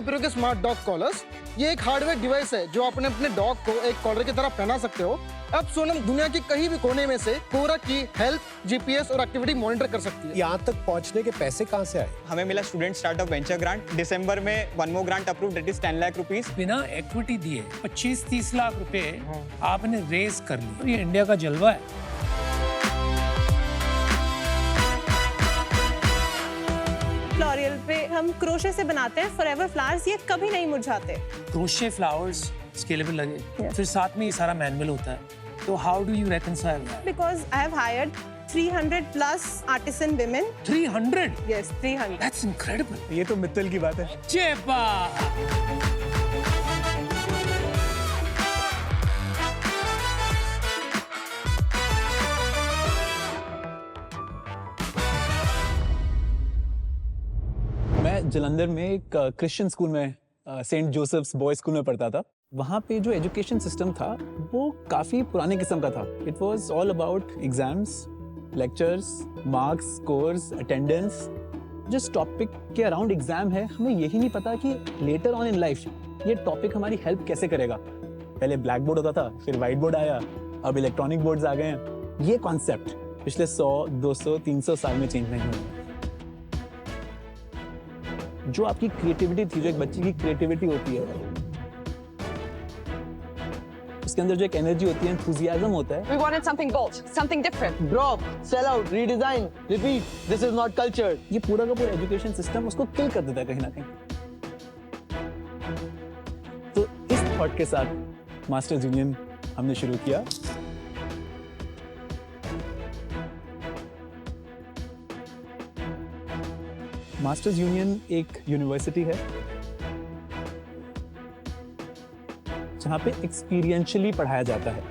कैपरो के smart dog callers. ये एक हार्डवेयर डिवाइस है जो आपने अपने डॉग को एक कॉलर की तरह पहना सकते हो। अब सोनम दुनिया की कहीं भी कोने में से कोरा की हेल्थ, जीपीएस और एक्टिविटी मॉनिटर कर सकती है। यहाँ तक पहुँचने के पैसे कहाँ से आए? हमें मिला स्टूडेंट स्टार्टअप वेंचर ग्रांट। दिसंबर में one more grant approved, that is 10 lakh rupees. बिना इक्विटी दिए 25-30 लाख रुपए आपने रेज कर ली। ये इंडिया का जलवा है। फ्लोरियल पे हम क्रोशे से बनाते हैं फॉरएवर फ्लावर्स, ये कभी नहीं मुरझाते। क्रोशे फ्लावर्स स्केलेबल लगे, फिर साथ में ये सारा मैनुअल होता है, तो how do you reconcile that? Because I have hired 300 plus artisan women. 300? Yes, 300। That's incredible. ये तो मित्तल की बात है। चेपा। मैं जलंधर में एक क्रिश्चियन स्कूल में सेंट जोसेफ्स बॉयज स्कूल में पढ़ता था। वहाँ पे जो एजुकेशन सिस्टम था वो काफ़ी पुराने किस्म का था। It was all about exams, lectures, marks, scores, attendance. जिस टॉपिक के अराउंड एग्जाम है, हमें यही नहीं पता कि लेटर ऑन इन लाइफ ये टॉपिक हमारी हेल्प कैसे करेगा। पहले ब्लैक बोर्ड होता था, फिर वाइट बोर्ड आया, अब इलेक्ट्रॉनिक बोर्ड्स आ गए हैं। ये कॉन्सेप्ट पिछले 100, 200, 300 साल में चेंज नहीं हुआ। जो आपकी क्रिएटिविटी थी, जो एक बच्चे की क्रिएटिविटी होती है, उसके अंदर जो एक एनर्जी होती है, एंथुसियाज्म होता है। We wanted something bold, something different. Drop, sell out, redesign, repeat. This is not culture. ये पूरा का पूरा एजुकेशन सिस्टम उसको किल कर देता है कहीं ना कहीं। तो इस थॉट के साथ मास्टर्स यूनियन हमने शुरू किया। मास्टर्स यूनियन एक यूनिवर्सिटी है जहां पे एक्सपीरियंशियली पढ़ाया जाता है।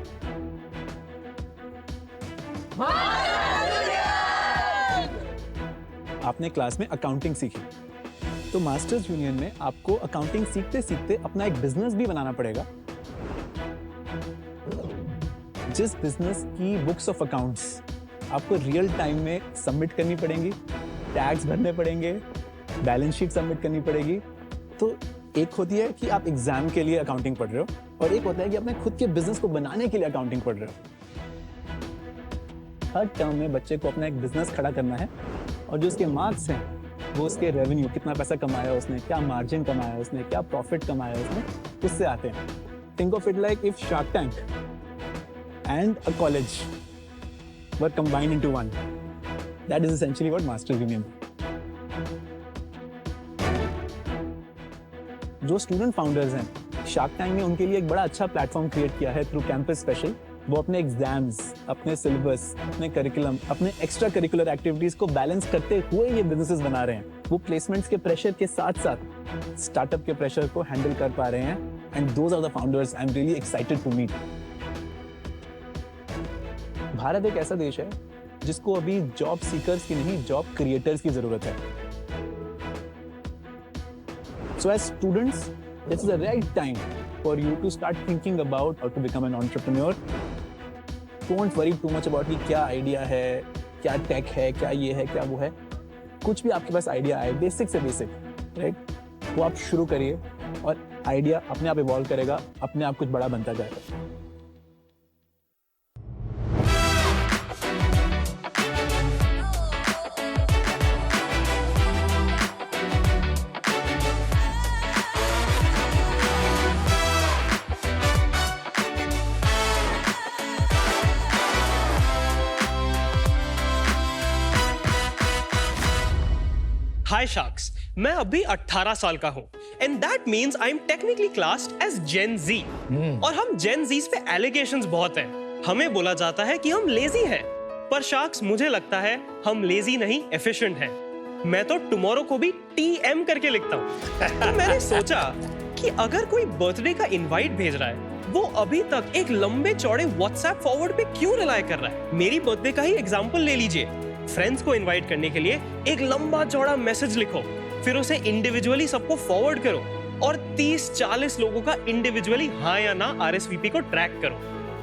आपने क्लास में अकाउंटिंग सीखी, तो मास्टर्स यूनियन में आपको अकाउंटिंग सीखते सीखते अपना एक बिजनेस भी बनाना पड़ेगा। जिस बिजनेस की बुक्स ऑफ अकाउंट्स आपको रियल टाइम में सबमिट करनी पड़ेंगी, टैक्स भरने पड़ेंगे, बैलेंस शीट सबमिट करनी पड़ेगी। तो एक होती है कि आप एग्जाम के लिए अकाउंटिंग पढ़ रहे हो, और एक होता है कि अपने खुद के बिजनेस को बनाने के लिए अकाउंटिंग पढ़ रहे हो। हर टर्म में बच्चे को अपना एक बिजनेस खड़ा करना है, और जो उसके मार्क्स हैं वो उसके रेवेन्यू, कितना पैसा कमाया उसने, क्या मार्जिन कमाया उसने, क्या प्रॉफिट कमाया उसने, उससे आते हैं। Think of it like if shark tank and a college were combined into one. That is essentially what Masters Union है। जो स्टूडेंट फाउंडर्स हैं, शार्क टैंक ने उनके लिए एक बड़ा अच्छा प्लेटफॉर्म क्रिएट किया है थ्रू कैंपस स्पेशल। वो अपने एग्जाम्स, अपने सिलेबस, अपने करिकुलम, अपने एक्स्ट्रा करिकुलर एक्टिविटीज को बैलेंस करते हुए ये बिजनेसेस बना रहे हैं। वो प्लेसमेंट्स के प्रेशर के साथ साथ स्टार्टअप के प्रेशर को हैंडल कर पा रहे हैं। And those are the founders I am really excited to meet. Bharat एक ऐसा देश है जिसको अभी जॉब सीकर्स की नहीं, जॉब क्रिएटर्स की जरूरत है। So as students, this is the right time for you to start thinking about how to become an entrepreneur. Don't worry too much about कि क्या आइडिया है, क्या टेक है, क्या ये है, क्या वो है। कुछ भी आपके पास आइडिया आए, बेसिक से बेसिक, राइट, वो आप शुरू करिए, और आइडिया अपने आप इवॉल्व करेगा, अपने आप कुछ बड़ा बनता जाएगा। हाय शार्क्स, मैं अभी 18 साल का हूँ and that means I am technically classed as Gen Z. और हम जेन जीज पे एलिगेशंस बहुत हैं। हमें बोला जाता है कि हम लेजी हैं, पर शार्क्स मुझे लगता है हम लेजी नहीं, एफिशिएंट हैं। मैं तो टुमारो को भी टीएम करके लिखता हूँ। तो मैंने सोचा कि अगर कोई बर्थडे का इनवाइट भेज रहा है, वो अभी तक एक लंबे चौड़े व्हाट्सएप फॉरवर्ड पे क्यों रिलाय कर रहा है। मेरी बर्थडे का ही एग्जाम्पल ले लीजिए। फ्रेंड्स को इनवाइट करने के लिए एक लंबा चौड़ा मैसेज लिखो, फिर उसे इंडिविजुअली सबको फॉरवर्ड करो, और 30-40 लोगों का इंडिविजुअली हाँ या ना आरएसवीपी को ट्रैक करो।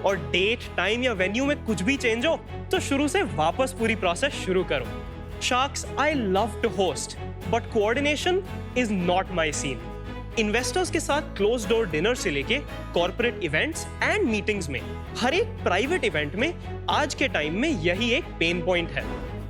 और डेट, टाइम या वेन्यू में कुछ भी चेंज हो तो शुरू से वापस पूरी प्रोसेस शुरू करो। Sharks, I love to host, but coordination is not my scene. Investors के साथ क्लोज डोर डिनर से लेके कॉर्पोरेट इवेंट्स एंड मीटिंग्स में हर एक प्राइवेट इवेंट में आज के टाइम में यही एक पेन पॉइंट है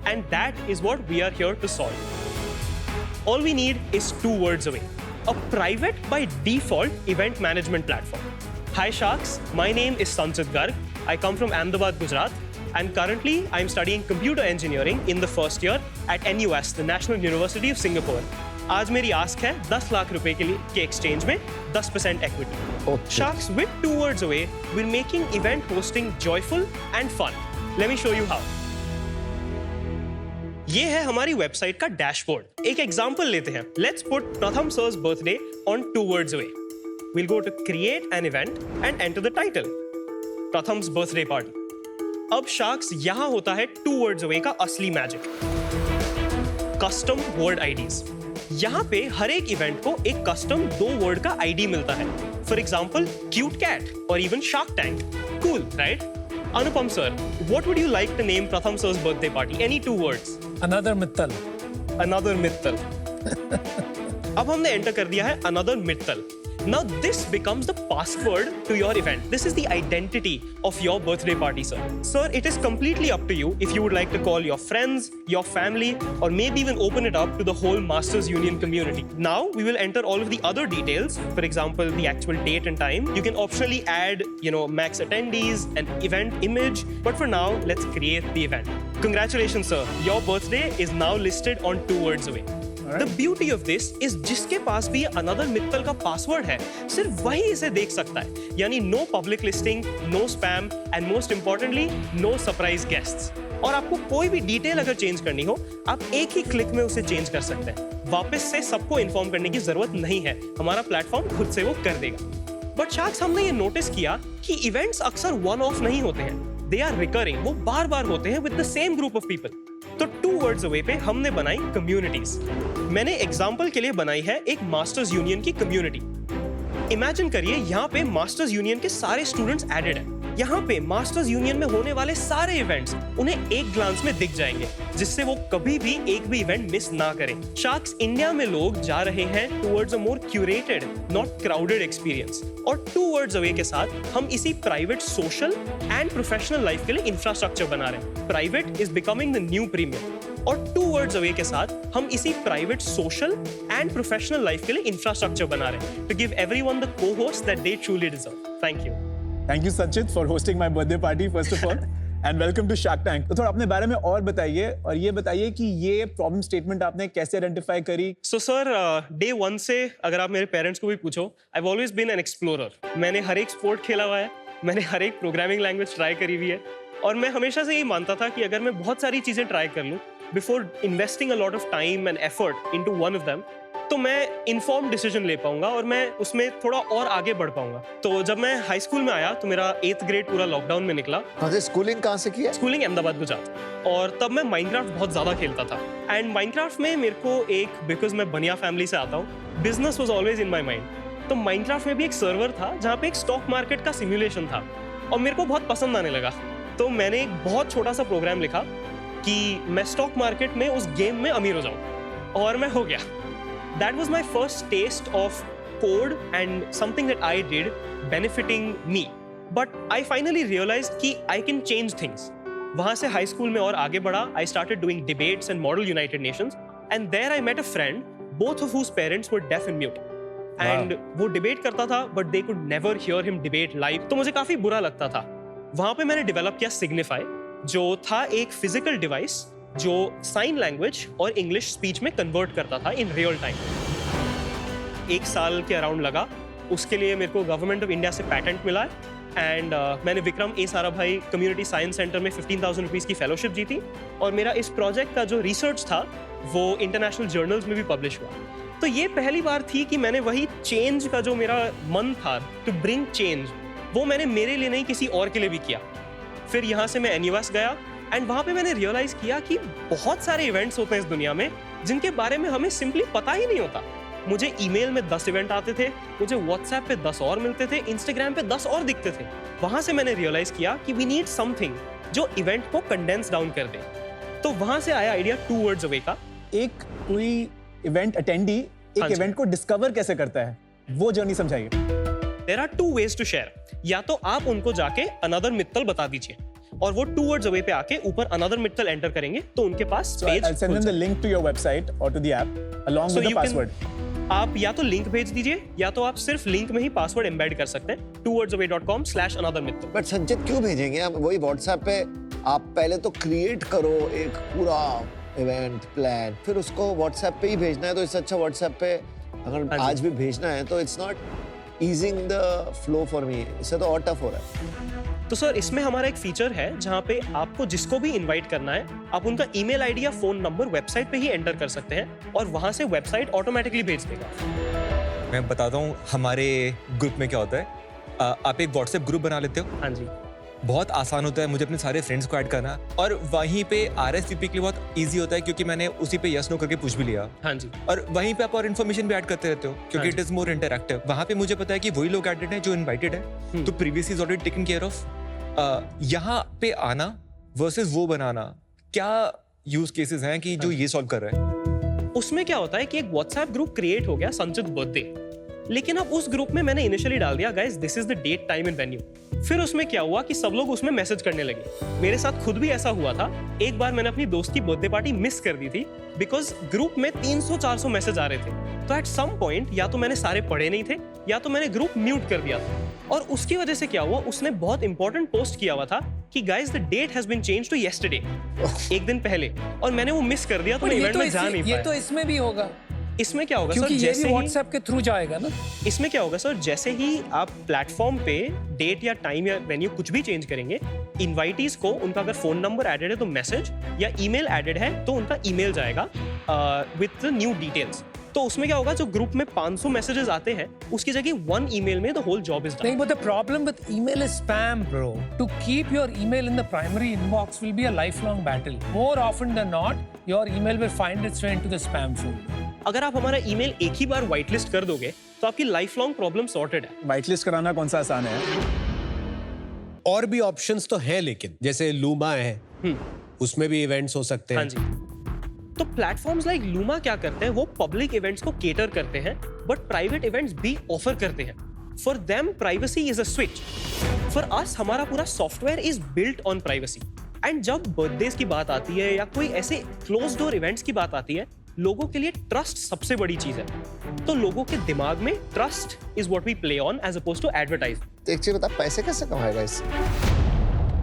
and that is what we are here to solve. All we need is 2 words away, a private by default event management platform. Hi Sharks, my name is Sanchit Garg. I come from Ahmedabad, Gujarat, and currently I'm studying computer engineering in the first year at NUS, the National University of Singapore. आज मेरी ask है 10 लाख रुपए के exchange में 10% equity. Sharks, with 2 words away, we're making event hosting joyful and fun. Let me show you how. ये है हमारी website का डैशबोर्ड। एक एग्जांपल लेते हैं। Let's put प्रथम सर's birthday on 2 words away. We'll go to create an event and enter the title. Pratham's birthday party. अब sharks यहां होता है 2 words away का असली मैजिक, कस्टम वर्ड आईडीज। यहां पे हर एक इवेंट को एक कस्टम 2 वर्ड का आईडी मिलता है। फॉर एग्जांपल क्यूट कैट और even shark tank. Cool, right? Anupam sir, what would you like to name Pratham sir's birthday party? Any 2 words? Another Mittal. Another Mittal. अब हमने enter कर दिया है another Mittal. Now this becomes the password to your event. This is the identity of your birthday party, sir. Sir, it is completely up to you if you would like to call your friends, your family, or maybe even open it up to the whole Masters Union community. Now we will enter all of the other details. For example, the actual date and time. You can optionally add, max attendees, an event image. But for now, let's create the event. Congratulations, sir. Your birthday is now listed on 2 words away. The beauty of this is जिसके पास भी another Mittal का password है सिर्फ वही इसे देख सकता है। यानी no public listing, no spam and most importantly no surprise guests. और आपको कोई भी डिटेल अगर चेंज करनी हो आप एक ही क्लिक में उसे चेंज कर सकते हैं। वापस से सबको इन्फॉर्म करने की जरूरत नहीं है, हमारा प्लेटफॉर्म खुद से वो कर देगा। बट शार्क्स, हमने ये नोटिस किया कि इवेंट्स अक्सर वन ऑफ नहीं होते हैं, दे आर रिकरिंग, वो बार बार होते हैं with the same group of people. तो 2 words away पे हमने बनाई कम्युनिटीज। मैंने एग्जाम्पल के लिए बनाई है एक मास्टर्स यूनियन की कम्युनिटी। इमेजिन करिए यहाँ पे मास्टर्स यूनियन के सारे स्टूडेंट्स एडेड हैं। यहाँ पे मास्टर्स यूनियन में होने वाले सारे इवेंट्स उन्हें एक ग्लांस में दिख जाएंगे, जिससे वो कभी भी एक भी इवेंट मिस ना करें। शार्क्स, इंडिया में लोग जा रहे हैं towards a more curated, not crowded experience. और 2 words away के साथ हम इसी private, social and professional life के लिए इंफ्रास्ट्रक्चर बना रहे हैं। Private is becoming the new premium. और 2 words away के साथ हम इसी private, social and professional life के लिए इंफ्रास्ट्रक्चर बना रहे हैं to give everyone the co-host that they truly deserve. Thank you. Thank you, Sanchit, for hosting my birthday party, first of all. And welcome to Shark Tank. तो थोड़ा अपने बारे में और बताइए, और ये बताइए कि ये प्रॉब्लम स्टेटमेंट आपने कैसे आइडेंटिफाई करी? So sir, day 1 से अगर आप मेरे पेरेंट्स को भी पूछो, I've always been an explorer. मैंने हर एक स्पोर्ट खेला हुआ है, मैंने हर एक प्रोग्रामिंग लैंग्वेज ट्राई करी हुई है, और मैं हमेशा से ये मानता था कि अगर मैं बहुत सारी चीजें ट्राई कर लूँ before investing a lot of time and effort into one of them, तो मैं इन्फॉर्म डिसीजन ले पाऊंगा और मैं उसमें थोड़ा और आगे बढ़ पाऊंगा। तो जब मैं हाई स्कूल में आया तो मेरा 8th ग्रेड पूरा लॉकडाउन में निकला। स्कूलिंग कहाँ से किया? स्कूलिंग अहमदाबाद, गुजरात। और तब मैं माइनक्राफ्ट बहुत ज्यादा खेलता था। एंड माइनक्राफ्ट में मेरे को बिकॉज मैं बनिया फैमिली से आता हूँ, business was always in my mind. तो माइनक्राफ्ट में भी एक सर्वर था जहाँ पे एक स्टॉक मार्केट का सिमुलेशन था, और मेरे को बहुत पसंद आने लगा। तो मैंने एक बहुत छोटा सा प्रोग्राम लिखा कि मैं स्टॉक मार्केट में उस गेम में अमीर हो जाऊं, और मैं हो गया। That was my first taste of code and something that I did benefiting me. But I finally realized कि I can change things. वहाँ से हाई स्कूल में और आगे बढ़ा। I started doing debates and Model United Nations, and there I met a friend, both of whose parents were deaf and mute. And वो debate करता था, but they could never hear him debate live. तो मुझे काफी बुरा लगता था। वहाँ पे मैंने डेवलप किया Signify, जो था एक फिजिकल डिवाइस जो साइन लैंग्वेज और इंग्लिश स्पीच में कन्वर्ट करता था इन रियल टाइम। 1 साल के अराउंड लगा, उसके लिए मेरे को गवर्नमेंट ऑफ इंडिया से पैटेंट मिला एंड मैंने विक्रम ए साराभाई कम्युनिटी साइंस सेंटर में 15,000 रुपीज़ की फेलोशिप जीती, और मेरा इस प्रोजेक्ट का जो रिसर्च था वो इंटरनेशनल जर्नल्स में भी पब्लिश हुआ। तो ये पहली बार थी कि मैंने वही चेंज का जो मेरा मन था टू ब्रिंग चेंज, वो मैंने मेरे लिए नहीं किसी और के लिए भी किया। फिर यहाँ से मैं NUS गया एंड वहाँ पे मैंने रियलाइज किया कि बहुत सारे इवेंट्स होते हैं इस दुनिया में जिनके बारे में हमें सिंपली पता ही नहीं होता। मुझे ईमेल में 10 इवेंट आते थे, मुझे व्हाट्सएप पे 10 और मिलते थे, इंस्टाग्राम पे 10 और दिखते थे। वहाँ से मैंने रियलाइज किया कि वी नीड समथिंग जो इवेंट को कंडेंस डाउन कर दे। तो वहाँ से आया आइडिया 2 words away का। एक कोई इवेंट अटेंडी एक इवेंट को डिस्कवर कैसे करता है? वो जर्नी समझाइए। There are 2 ways to share. या तो आप उनको जाके अनदर मित्तल बता दीजिए और वो 2 words away पे आके ऊपर अनदर मित्तल एंटर करेंगे तो उनके पास So I'll send them the link to your website or to the app along with the password. आप या तो लिंक भेज दीजिए या तो आप सिर्फ लिंक में ही पासवर्ड एम्बेड कर सकते हैं 2wordsaway.com/anothermittal. बट संचित क्यों भेजेंगे आप? वही व्हाट्सएप पे आप पहले तो क्रिएट करो एक पूरा इवेंट प्लान, फिर उसको व्हाट्सएप पे ही भेजना है। तो इससे अच्छा व्हाट्सएप पे अगर आज भी भेजना है तो it's not easing the flow for me, इससे तो और टफ हो रहा है। तो सर इसमें हमारा एक फीचर है जहाँ पे आपको जिसको भी इनवाइट करना है आप उनका ईमेल आईडी या फोन नंबर वेबसाइट पे ही एंटर कर सकते हैं और वहां से वेबसाइट ऑटोमेटिकली भेज देगा। मैं बताता हूँ हमारे ग्रुप में क्या होता है। आप एक व्हाट्सएप ग्रुप बना लेते हो। हाँ जी। बहुत आसान होता है मुझे अपने सारे फ्रेंड्स को ऐड करना और वहीं पे RSVP के लिए बहुत इजी होता है क्योंकि मैंने उसी पे यस नो करके पूछ भी लिया। हाँ जी। और वहीं पे आप और इन्फॉर्मेशन भी ऐड करते रहते हो क्योंकि इट इज मोर इंटरैक्टिव। वहाँ पे मुझे पता है कि वही लोग एडेड हैं जो इनवाइटेड है, तो previous is already taken care of. यहाँ पे आना वर्सेस वो बनाना, क्या यूज केसेस हैं कि जो ये सॉल्व कर रहा है? उसमें क्या होता है कि एक व्हाट्सएप ग्रुप क्रिएट हो गया संचित बर्थडे, लेकिन अब उस ग्रुप में मैंने इनिशियली डाल दिया guys this is the date time and venue. फिर उसमें क्या हुआ कि सब लोग उसमें मैसेज करने लगे। मेरे साथ खुद भी ऐसा हुआ था। एक बार मैंने अपनी दोस्त की बर्थडे पार्टी मिस कर दी थी बिकॉज ग्रुप में 300-400 मैसेज आ रहे थे। तो एट सम पॉइंट या तो मैंने सारे पढ़े नहीं थे या तो मैंने ग्रुप म्यूट कर दिया था। और उसकी वजह से क्या हुआ, उसने बहुत इंपॉर्टेंट पोस्ट किया हुआ था कि guys the date has been changed to yesterday, एक दिन पहले, और मैंने वो मिस कर दिया तो मैं इवेंट में जा नहीं पाया। ये तो इसमें भी होगा। इसमें क्या होगा क्योंकि सर, ये भी व्हाट्सएप के थ्रू जाएगा ना। इसमें क्या होगा सर, जैसे ही आप प्लेटफॉर्म पे डेट या टाइम या वेन्यू कुछ भी चेंज करेंगे, इनवाइटीज को उनका अगर फोन नंबर एडेड है तो मैसेज या ईमेल एडेड है तो उनका ईमेल जाएगा विद द न्यू डिटेल्स। तो उसमें क्या होगा, जो ग्रुप में 500 मैसेजेस आते हैं उसकी जगह 1 ईमेल में the whole job is done. नहीं, but the problem with email is spam, bro. To keep your email in the primary inbox will be a lifelong battle. More often than not, your email will find its way into the spam folder. अगर आप हमारा email एक ही बार white list कर दोगे तो आपकी life long problem sorted है। White list कराना कौन सा आसान है? और भी ऑप्शंस तो हैं, लेकिन जैसे लूमा है, उसमें भी इवेंट्स हो सकते हैं। हाँ जी। तो प्लेटफॉर्म्स लाइक लूमा क्या करते हैं, वो पब्लिक इवेंट्स को केटर करते हैं बट प्राइवेट इवेंट्स भी ऑफर करते हैं। For them privacy is a switch, for us हमारा पूरा software is built on privacy. And जब बर्थडेज की बात आती है या कोई ऐसे क्लोज डोर इवेंट्स की बात आती है, लोगों के लिए ट्रस्ट सबसे बड़ी चीज है। तो लोगों के दिमाग में trust is what we play on as opposed to advertise. तो एक चीज बता, पैसे कैसे कमाएगा इससे?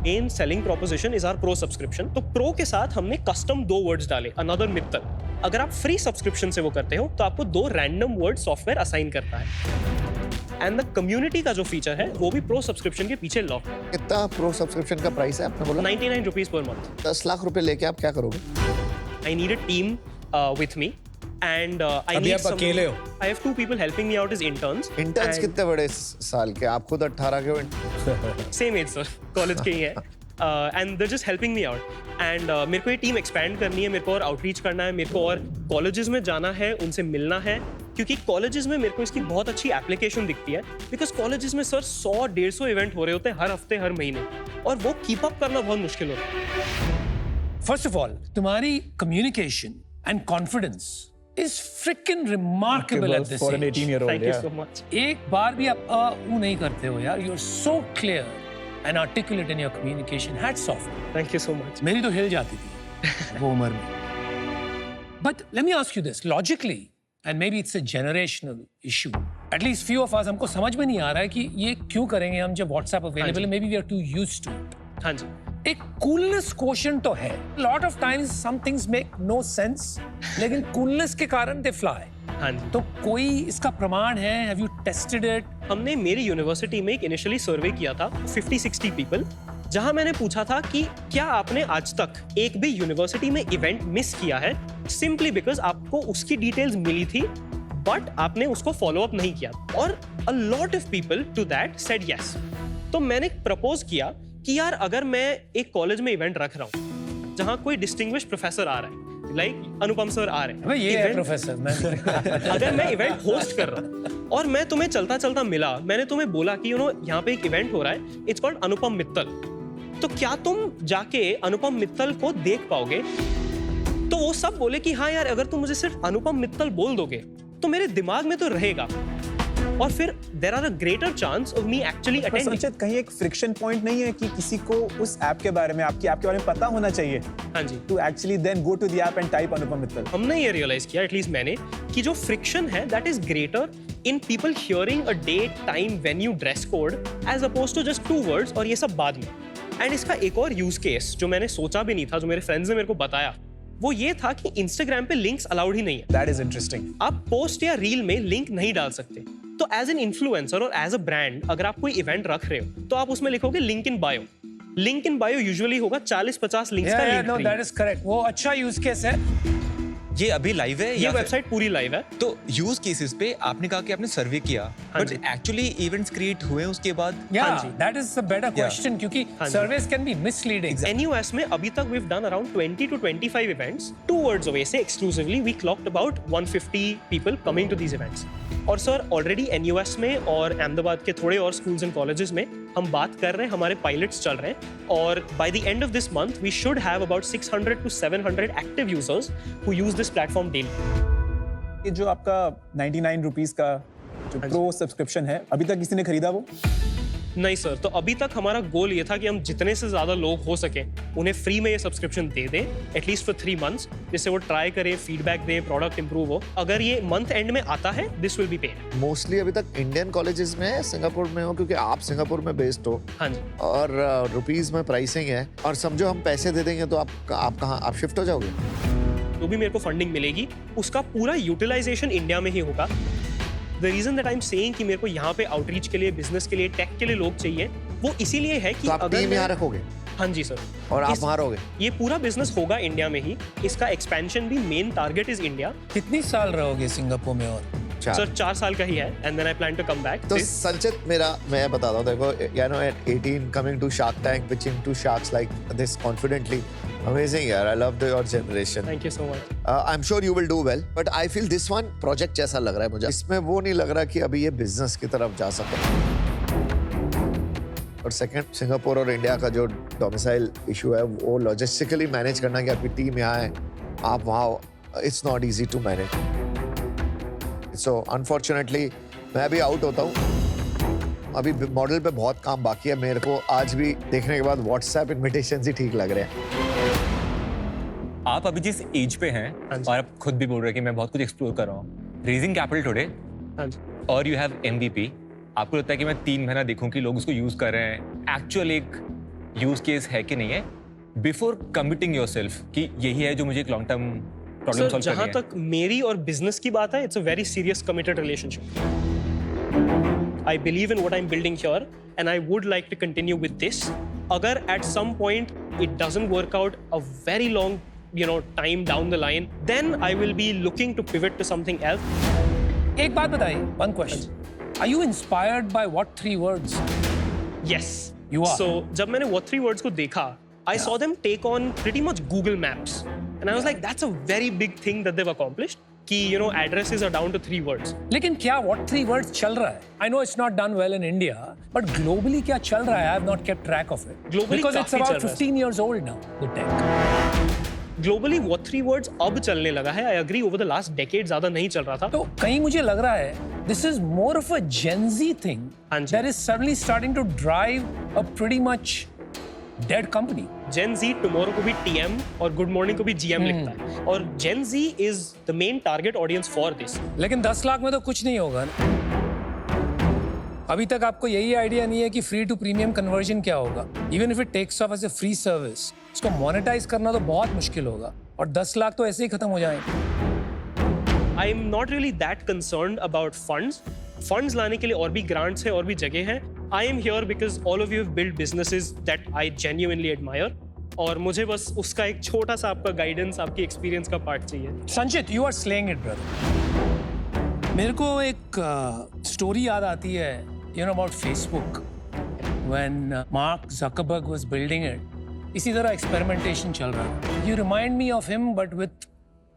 Main selling proposition is our pro subscription. तो प्रो के साथ हमने कस्टम 2 वर्ड्स डाले, अनदर मित्तल। अगर आप फ्री सब्सक्रिप्शन से वो करते हो तो आपको 2 रैंडम वर्ड सॉफ्टवेयर असाइन करता है। एंड द कम्युनिटी का जो फीचर है वो भी प्रो सब्सक्रिप्शन के पीछे लॉक। कितना प्रो सब्सक्रिप्शन का प्राइस है आपने बोला? 99 रुपीज पर मंथ। 10 लाख रुपए लेके आप क्या करोगे? I need a team with me and अभी आप अकेले हो? I have 2 people helping me out as interns. Interns कितने बड़े साल के? आप खुद 18 के हो? Same age sir, कॉलेज के ही हैं। and they're just helping me out. and मेरे को ये टीम एक्सपैंड करनी है, मेरे को और आउटरीच करना है, मेरे को और कॉलेजेस में जाना है, उनसे मिलना है, क्योंकि कॉलेजेस में मेरे को इसकी बहुत अच्छी एप्लीकेशन दिखती है। बिकॉज कॉलेजेस में सर 100-150 इवेंट हो रहे होते हैं हर हफ्ते हर महीने, और वो कीप अप करना बहुत मुश्किल होता है। फर्स्ट ऑफ ऑल, तुम्हारी communication and confidence is freaking remarkable at this for an age. 18-year-old. Thank you so much. एक बार भी आप नहीं करते हो यार। You're so clear and articulate in your communication. Hats off. Thank you so much. मेरी तो हिल जाती थी वो उम्र में। But let me ask you this, logically, and maybe it's a generational issue. At least few of us, हमको समझ में नहीं आ रहा है कि ये क्यों करेंगे हम जब WhatsApp available है। Maybe we are too used to it. हाँ जी। एक कूलनेस क्वोशंट तो है। Lot of times some things make no sense, लेकिन कूलनेस के कारण दे फ्लाई। हाँ जी। तो कोई इसका प्रमाण है? Have you tested it? हमने मेरी यूनिवर्सिटी में एक इनिशियली सर्वे किया था 50-60 पीपल, जहां मैंने पूछा था कि क्या आपने आज तक एक भी यूनिवर्सिटी में इवेंट मिस किया है सिंपली बिकॉज आपको उसकी डिटेल्स मिली थी बट आपने उसको फॉलो अप नहीं किया। और a lot of people to that said yes. तो मैंने प्रपोज किया कि यार अगर मैं एक कॉलेज में इवेंट रख रहा हूँ जहाँ कोई डिस्टिंग्विश्ड प्रोफेसर आ रहा है, लाइक अनुपम सर आ रहे हैं, ये है प्रोफेसर। अगर मैं इवेंट होस्ट कर रहा हूँ और मैं तुम्हें चलता चलता मिला, मैंने तुम्हें बोला कि यहाँ पे एक इवेंट हो रहा है, इट्स कॉल्ड अनुपम मित्तल, तो क्या तुम जाके अनुपम मित्तल को देख पाओगे? तो वो सब बोले कि हाँ यार, अगर तुम मुझे सिर्फ अनुपम मित्तल बोल दोगे तो मेरे दिमाग में तो रहेगा। और फिर there are a greater chance of me actually पर अटेंडिंग। संचित, कहीं एक फ्रिक्शन पॉइंट नहीं है कि किसी को उस ऐप के बारे में आपके बारे में पता होना चाहिए हाँ जी, to actually then go to the app and type Anupam Mittal? हमने ये रियलाइज किया, एटलीस्ट मैंने, कि जो फ्रिक्शन है that is greater in people hearing a date, time, venue, dress code as oppose to just 2 words और ये सब बाद में। एंड इसका एक और यूज केस जो मैंने सोचा भी नहीं था, जो मेरे फ्रेंड्स ने मेरे को बताया, वो ये था कि इंस्टाग्राम पे लिंक्स अलाउड ही नहीं है। That is interesting. आप पोस्ट या रील में लिंक नहीं डाल सकते। तो एज एन इन्फ्लुएंसर और एज अ ब्रांड अगर आप कोई इवेंट रख रहे हो तो आप उसमें लिखोगे link in bio. Link in bio usually होगा 40-50 लिंक्स का link. No, that is correct. वो अच्छा यूज केस है। ये अभी लाइव है ये या वेबसाइट पूरी लाइव है। तो यूज केसेस पे आपने कहा कि आपने सर्वे किया, हाँ बट जी। एक्चुअली इवेंट्स क्रिएट हुए उसके बाद? Yeah, हाँ जी। that is a better question क्योंकि हाँ जी। surveys can be misleading. NUS में अभी तक we've done around 20 to 25 events. 2 words away से exclusively we clocked about 150 people coming to these events. और सर ऑलरेडी NUS में और अहमदाबाद के थोड़े और स्कूल्स एंड कॉलेजेस में हम बात कर रहे हैं, हमारे पायलट्स चल रहे हैं और by the end of this month we should have about 600 to 700 active users who use this platform daily. ये जो आपका 99 रुपीस का जो प्रो सब्सक्रिप्शन है, अभी तक किसी ने खरीदा वो? नहीं सर, तो अभी तक हमारा गोल ये था कि हम जितने से ज्यादा लोग हो सके उन्हें फ्री में ये सब्सक्रिप्शन दे दें, एटलीस्ट फॉर 3 months, जिससे वो ट्राई करें, फीडबैक दें, प्रोडक्ट इंप्रूव हो। अगर ये मंथ एंड में आता है, this will be paid. Mostly अभी तक इंडियन कॉलेजेस में, सिंगापुर में हो, क्योंकि आप सिंगापुर में बेस्ड हो हाँ जी। और रुपीस में प्राइसिंग है, और समझो हम पैसे दे देंगे तो आप कहाँ आप शिफ्ट हो जाओगे? जो भी मेरे को फंडिंग मिलेगी उसका पूरा यूटिलाइजेशन इंडिया में ही होगा। The reason that I am saying कि मेरे को यहाँ पे आउटरीच के लिए, बिजनेस के लिए, टेक के लिए लोग चाहिए, वो इसीलिए है कि तो आप टीम यहाँ रखोगे हाँ जी सर, और आप वहाँ रहोगे? ये पूरा बिजनेस होगा इंडिया में ही। इसका एक्सपेंशन भी, मेन टारगेट इज इंडिया। कितनी साल रहोगे सिंगापुर में? और सर 4 साल का ही है and then I plan to come back. तो संचित, मैं बताता हूँ, देखो, you know, at 18 coming to Shark Tank, pitching to sharks like this confidently, amazing यार, I love your generation. Thank you so much. I'm sure you will do well, but I feel this one project जैसा लग रहा है मुझे। इसमें वो नहीं लग रहा कि अभी ये बिजनेस की तरफ जा सके। और सेकंड, सिंगापुर और इंडिया का जो डोमिसाइल इशू है, वो लॉजिस्टिकली मैनेज करना, कि आपकी टीम यहाँ है, आप वहाँ, it's not easy to manage. So unfortunately मैं भी आउट होता हूँ। अभी मॉडल पे बहुत काम बाकी है मेरे को। आज भी देखने के बाद व्हाट्सएप इनविटेशंस ही ठीक लग रहे हैं। आप अभी जिस एज पे हैं और आप खुद भी बोल रहे हैं कि मैं बहुत कुछ एक्सप्लोर कर रहा हूँ, रेजिंग कैपिटल टुडे और यू हैव MVP, आपको लगता है कि मैं 3 महीना देखूं कि लोग उसको यूज कर रहे हैं, एक्चुअल एक यूज केस है कि नहीं है, बिफोर कमिटिंग योरसेल्फ कि यही है जो मुझे एक long term problem sir solve करनी जहाँ है? तक मेरी और बिजनेस की बात है, it's a very serious committed relationship. I believe in what I'm building here and I would like to continue with this. अगर at some point it doesn't work out a very long, time down the line, then I will be looking to pivot to something else. एक बात बताइए, one question. Are you inspired by what 3 words? Yes. You are. So जब मैंने what 3 words को देखा, I saw them take on pretty much Google Maps. And I was like, that's a very big thing that they've accomplished. कि addresses are down to 3 words. लेकिन क्या what 3 words चल रहा है? I know it's not done well in India, but globally क्या चल रहा है? I have not kept track of it. Globally because it's काफी about चल रहा है। 15 years old now, the tech. Globally what 3 words अब चलने लगा है। I agree, over the last decade ज्यादा नहीं चल रहा था। तो कहीं मुझे लग रहा है this is more of a Gen Z thing हाँ जी। that is suddenly starting to drive a pretty much dead company. Gen Z tomorrow को भी TM और Good Morning को भी GM लिखता है, और Gen Z is the main target audience for this. लेकिन 10 लाख में तो कुछ नहीं होगा ना? अभी तक आपको यही आइडिया नहीं है कि फ्री टू प्रीमियम कन्वर्जन क्या होगा। Even if it takes off as a free service, इसको मोनेटाइज करना तो बहुत मुश्किल होगा, और 10 लाख तो ऐसे ही खत्म हो जाएंगे। I am not really that concerned about funds. Funds लाने के लिए और भी grants है, और भी जगह है। I am here because all of you have built businesses that I genuinely admire. और मुझे बस उसका एक छोटा सा आपका गाइडेंस, आपकी एक्सपीरियंस का पार्ट चाहिए। संचित, you are slaying it, brother. मेरे को एक स्टोरी याद आती है, about Facebook. When Mark Zuckerberg was building it, इसी तरह experimentation चल रहा था. You remind me of him, but with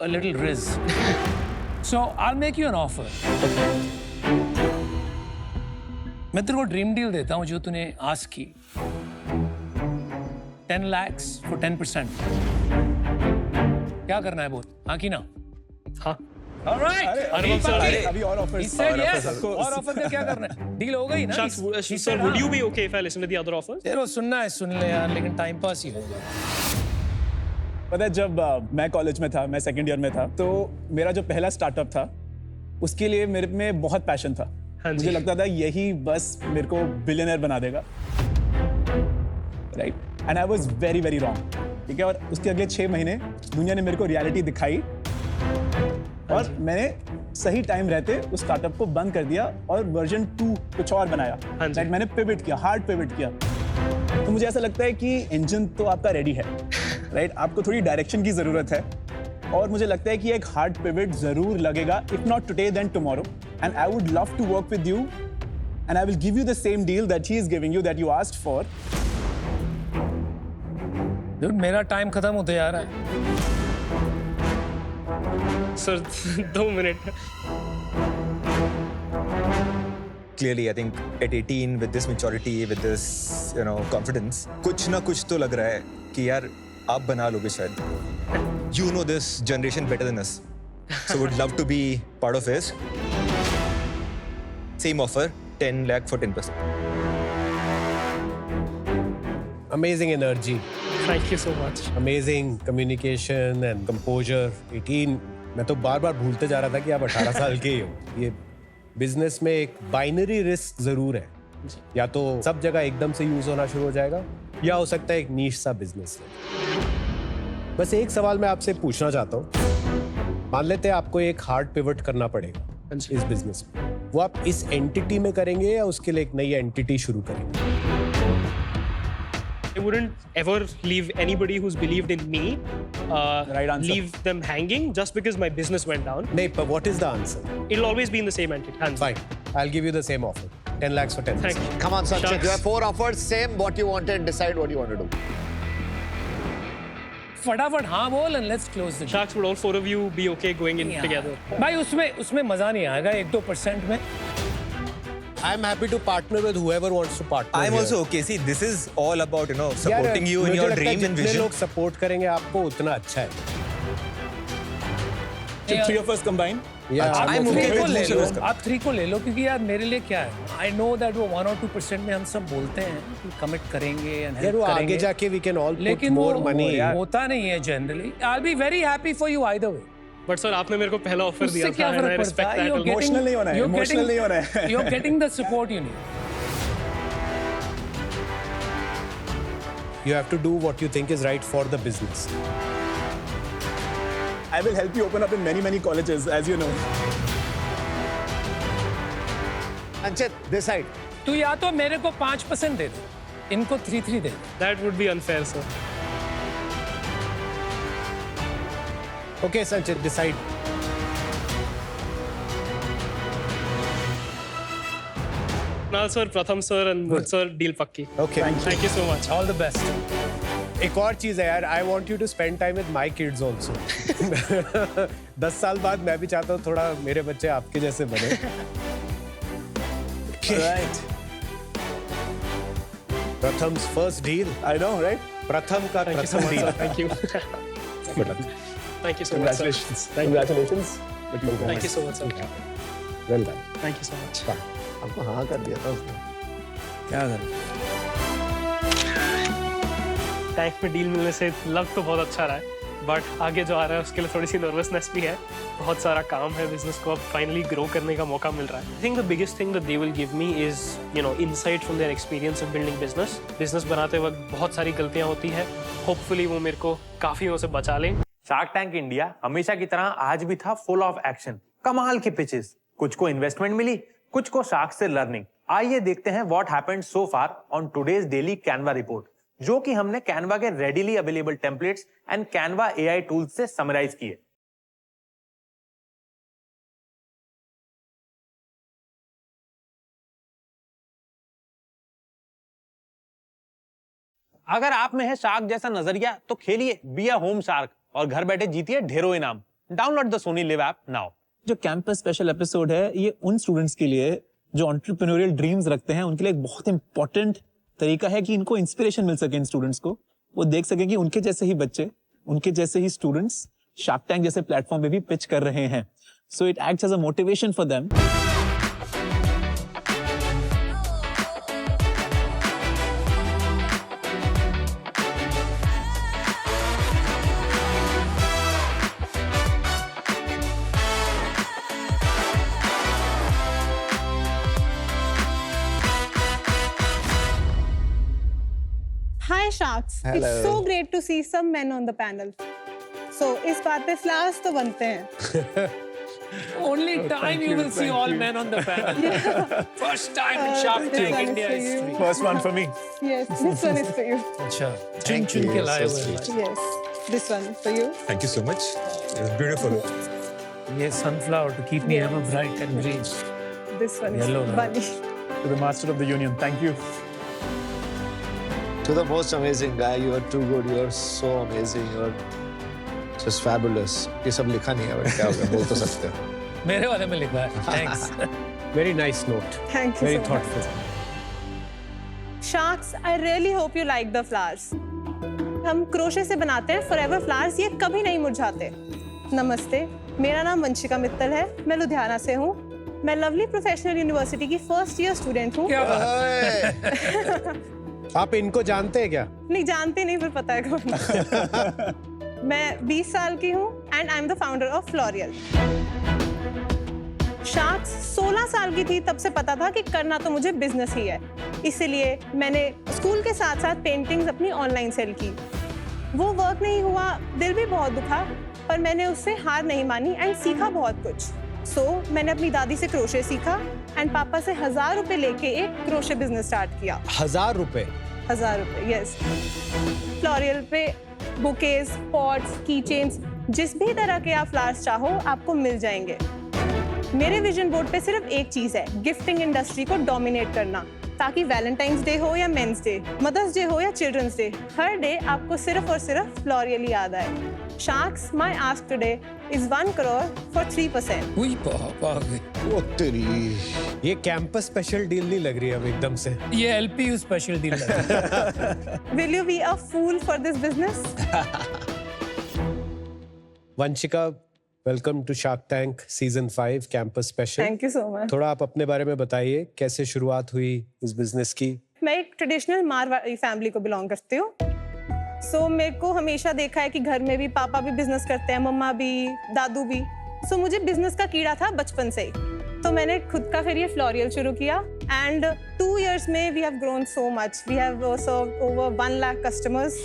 a little riz. So I'll make you an offer. मैं तेरे को ड्रीम डील देता हूँ जो तूने आस्क की। 10 lakhs for 10%. क्या करना है बोल? हाँ कि ना? हाँ। All right. Anubhav sir, अभी और He ऑफर्स said yes. और ऑफर का क्या करना है? डील हो गई ना? Sharks, He sir, said would हाँ. you be okay if I listen to the other offers? तेरे को सुनना है सुन ले यार, लेकिन टाइम पास ही होगा. पता है जब मैं कॉलेज में था, मैं सेकंड ईयर में था, तो मेरा जो पहला स्टार्टअप था उसके लिए मेरे में बहुत पैशन था. हाँ जी. मुझे लगता था यही बस मेरे को बिलियनर बना देगा, right? And I was very very wrong. ठीक है, और उसके अगले 6 महीने दुनिया ने मेरे को रियलिटी दिखाई और मैंने सही टाइम रहते उस स्टार्टअप को बंद कर दिया और वर्जन 2 कुछ और बनाया. राइट, मैंने पिवट किया, हार्ड पिवट किया. तो मुझे ऐसा लगता है कि इंजन तो आपका रेडी है, राइट? आपको थोड़ी डायरेक्शन की जरूरत है और मुझे लगता है कि एक हार्ड पिवट जरूर लगेगा, if not today then tomorrow. And I would love to work with you and I will give you the same deal that he is giving you, that you asked for. Dude, मेरा टाइम खत्म होते जा रहा है. Sir, 2 minutes. Clearly, I think at 18, with this maturity, with this, you know, confidence, कुछ ना कुछ तो लग रहा है कि यार आप बना लोगे शायद. You know this generation better than us, so would love to be part of this. Same offer, 10 lakh for 10%. Amazing energy, Thank you so much. amazing communication and composure. 18, मैं तो बार बार भूलते जा रहा था कि आप 18 साल के ही हो. ये बिजनेस में एक बाइनरी रिस्क जरूर है, या तो सब जगह एकदम से यूज होना शुरू हो जाएगा या हो सकता है एक नीश सा बिजनेस है. बस एक सवाल मैं आपसे पूछना चाहता हूँ. मान लेते हैं आपको एक हार्ड पिवट करना पड़ेगा इस बिजनेस में, वो आप इस एंटिटी में करेंगे या उसके लिए एक नई एंटिटी शुरू करेंगे? I wouldn't ever leave anybody who's believed in me, Right answer. leave them hanging just because my business went down. नहीं, but what is the answer? It'll always be in the same entity. Hands down. Fine, I'll give you the same offer. 10 lakhs for 10. Thank you. Come on, Sanchit. Sharks. You have 4 offers. Same what you wanted. Decide what you want to do. फटाफट हाँ बोल and let's close the deal. Sharks, would all 4 of you be okay going in together? भाई उसमें मजा नहीं आएगा 1-2% में. I'm happy to partner with whoever wants to partner. I'm here. also okay. See, this is all about, you know, यार, supporting you in मुझे your लगता है dream and जितने vision. लोग सपोर्ट करेंगे आपको उतना अच्छा है. Should 3 of us combine? Yeah, I'm okay three को with ले most लो, of us. आप 3 को ले लो, क्योंकि यार मेरे लिए क्या है, आई नो दैट वो 1 or 2% में हम सब बोलते हैं कि कमिट करेंगे एंड यार हेल्प वो आगे करेंगे, जाके we can all put लेकिन more वो money. होता नहीं है generally. I will be very happy for you either way. But sir, आपने मेरे को पहला ऑफर उससे दिया क्या था and I फर्क respect पड़ता है? that a lot. Emotional नहीं होना है, emotional नहीं होना है. You're getting the support you need. You have to do what you think is right for the business. I will help you open up in many colleges, as you know. Sanchit, decide. तू या तो मेरे को 5% दे दे, इनको 3-3 दे दे. That would be unfair, sir. Okay, Sanchit, decide. Now, sir, Pratham sir and Mudh sir, deal पक्की. Okay. Thank you so much. All the best. एक और चीज है यार, I want you to spend time with my kids also. 10 साल बाद मैं भी चाहता हूँ थोड़ा मेरे बच्चे आपके जैसे बने. Right. Pratham's first deal. I know, right? प्रथम का Thank you so प्रथम much, deal. sir. Thank you. Good luck. Thank you so much, sir. Congratulations. Congratulations. Thank you so much, sir. Well done. Thank you so much. आपको हाँ कर दिया था उसने. क्या करें? टैंक में डील मिलने से लग तो बहुत अच्छा रहा है, बट आगे जो आ रहा है उसके लिए थोड़ी सी नर्वसनेस भी है. बहुत सारा काम है, बिजनेस को अब फाइनली ग्रो करने का मौका मिल रहा है. I think the biggest thing that they will give me is insight from their experience of building business. Business बनाते वक्त बहुत सारी गलतियां होती है. होपफुली वो मेरे को काफी उनसे बचा लें. शार्क टैंक इंडिया हमेशा की तरह आज भी था फुल ऑफ एक्शन. कमाल की पिचेस, कुछ को इन्वेस्टमेंट मिली, कुछ को शार्क से लर्निंग. आइए देखते हैं what happened so far on today's daily Canva report, जो कि हमने कैनवा के readily available templates and Canva AI tools से समराइज किए. अगर आप में है शार्क जैसा नजरिया तो खेलिए बी अ होम शार्क और घर बैठे जीतिए ढेरों इनाम. Download the Sony live app now. जो कैंपस स्पेशल एपिसोड है, ये उन स्टूडेंट्स के लिए जो एंटरप्रेन्योरियल ड्रीम्स रखते हैं, उनके लिए एक बहुत इंपॉर्टेंट तरीका है कि इनको इंस्पिरेशन मिल सके. इन स्टूडेंट्स को वो देख सके कि उनके जैसे ही बच्चे, उनके जैसे ही स्टूडेंट्स शार्क टैंक जैसे प्लेटफॉर्म पे भी पिच कर रहे हैं. So it acts as a motivation for them. Hi Sharks. Hello. It's so great to see some men on the panel. So इस बात पे flowers तो बनते हैं. Only time you will see all men on the panel. First time in Shark this Tank one is India for you. history. First one for me. Yes, this one is for you. अच्छा, चुन चुन के लाए हुए हैं. Yes, this one for you. Thank you so much. It's beautiful. ये sunflower to keep me ever bright and green. This one is Yellow, right? bunny. To the master of the union, thank you. To the most amazing guy, you are too good. You are so amazing. You are just fabulous. ये सब लिखा नहीं है, but क्या होगा, बोल तो सकते हो. मेरे वाले में लिखा है. Thanks. Very nice note. Thank you Very so much. thoughtful. Sharks, I really hope you like the flowers. हम क्रोशे से बनाते हैं forever flowers. ये कभी नहीं मुरझाते. नमस्ते, मेरा नाम वंशिका मित्तल है. मैं लुधियाना से हूँ. मैं लवली प्रोफेशनल यूनिवर्सिटी की फर्स्ट ईयर स्टूडेंट हूँ. क्या बात? आप इनको जानते हैं क्या? नहीं जानते नहीं, पर पता है कौन. मैं 20 साल की हूँ and I am the founder of Floreal. Sharks 16 साल की थी तब से पता था कि करना तो मुझे बिजनेस ही है. इसीलिए मैंने स्कूल के साथ साथ पेंटिंग्स अपनी ऑनलाइन सेल की. वो वर्क नहीं हुआ, दिल भी बहुत दुखा, पर मैंने उससे हार नहीं मानी एंड सीखा बहुत कुछ. मैंने अपनी दादी से क्रोशे सीखा एंड पापा से 1000 रुपए लेके एक क्रोशे बिजनेस स्टार्ट किया. 1000 रुपए? 1000 रुपए, यस. फ्लोरियल पे बुकेज, पॉट्स, की चेन्स, जिस भी तरह के आप फ्लावर्स चाहो आपको मिल जाएंगे. मेरे विजन बोर्ड पे सिर्फ एक चीज है, गिफ्टिंग इंडस्ट्री को डोमिनेट करना, ताकि वैलेंटाइंस डे हो या मेंस डे, मदर्स डे हो या चिल्ड्रंस डे, हर डे आपको सिर्फ और सिर्फ फ्लोरियल याद आए. Sharks, my ask today is 1 crore for 3%. हुई बाप आ गई. वो तेरी. ये कैंपस स्पेशल डील नहीं लग रही अब एकदम से. ये LPU स्पेशल डील लग रहा है. Will you be a fool for this business? Vanshika, welcome to Shark Tank season 5 campus special. Thank you so much. थोड़ा आप अपने बारे में बताइए, कैसे शुरुआत हुई इस बिजनेस की? मैं एक ट्रेडिशनल मारवाड़ी फैमिली को बिलोंग करती हूँ. मेरे को हमेशा देखा है कि घर में भी पापा भी बिजनेस करते हैं, मम्मा भी, दादू भी. मुझे बिजनेस का कीड़ा था बचपन से ही. तो मैंने खुद का फिर ये फ्लोरियल शुरू किया एंड 2 years में we have grown so much. We have served over 1 lakh customers.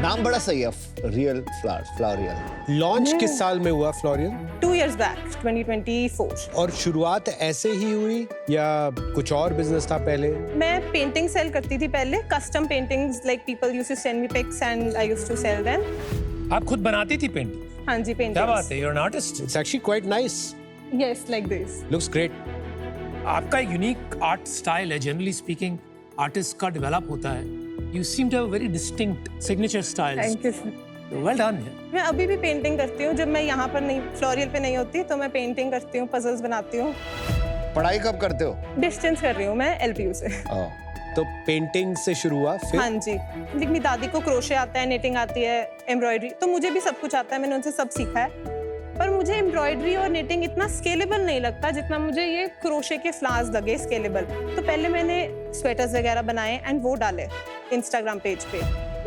नाम बड़ा सही है, रियल फ्लावर्स, फ्लोरियल. लॉन्च किस साल में हुआ फ्लोरियल? 2 years बैक, 2024. और शुरुआत ऐसे ही हुई या कुछ और बिजनेस था पहले? मैं पेंटिंग सेल करती थी पहले, custom paintings, like people used to send me pics and I used to sell them. आप खुद बनाती थी पेंटिंग? हाँ जी, पेंटिंग. क्या बात है, you are an artist. It's actually quite nice. Yes, like this. Looks great. आपका एक यूनिक आर्ट स्टाइल है. जनरली स्पीकिंग आर्टिस्ट का डेवलप होता है. You seem to have a very distinct signature styles. Thank you sir. Well done. मैं अभी भी painting करती हूँ. जब मैं यहाँ पर नहीं, फ्लोरियल पे नहीं होती, तो मैं पेंटिंग करती हूँ, पजल्स बनाती हूँ. पढ़ाई कब करते हो? डिस्टेंस कर रही हूँ मैं LPU से. तो पेंटिंग से शुरू हुआ फिर? हाँ जी. मेरी दादी को क्रोशे आता है, निटिंग आती है, एम्ब्रॉयडरी, तो मुझे भी सब कुछ आता है. मैंने उनसे सब सीखा है. पर मुझे एम्ब्रॉयडरी और निटिंग इतना स्केलेबल नहीं लगता जितना मुझे ये क्रोशे के फ्लावर्स लगे स्केलेबल. तो पहले मैंने स्वेटर्स वगैरह बनाए एंड वो डाले इंस्टाग्राम पेज पे.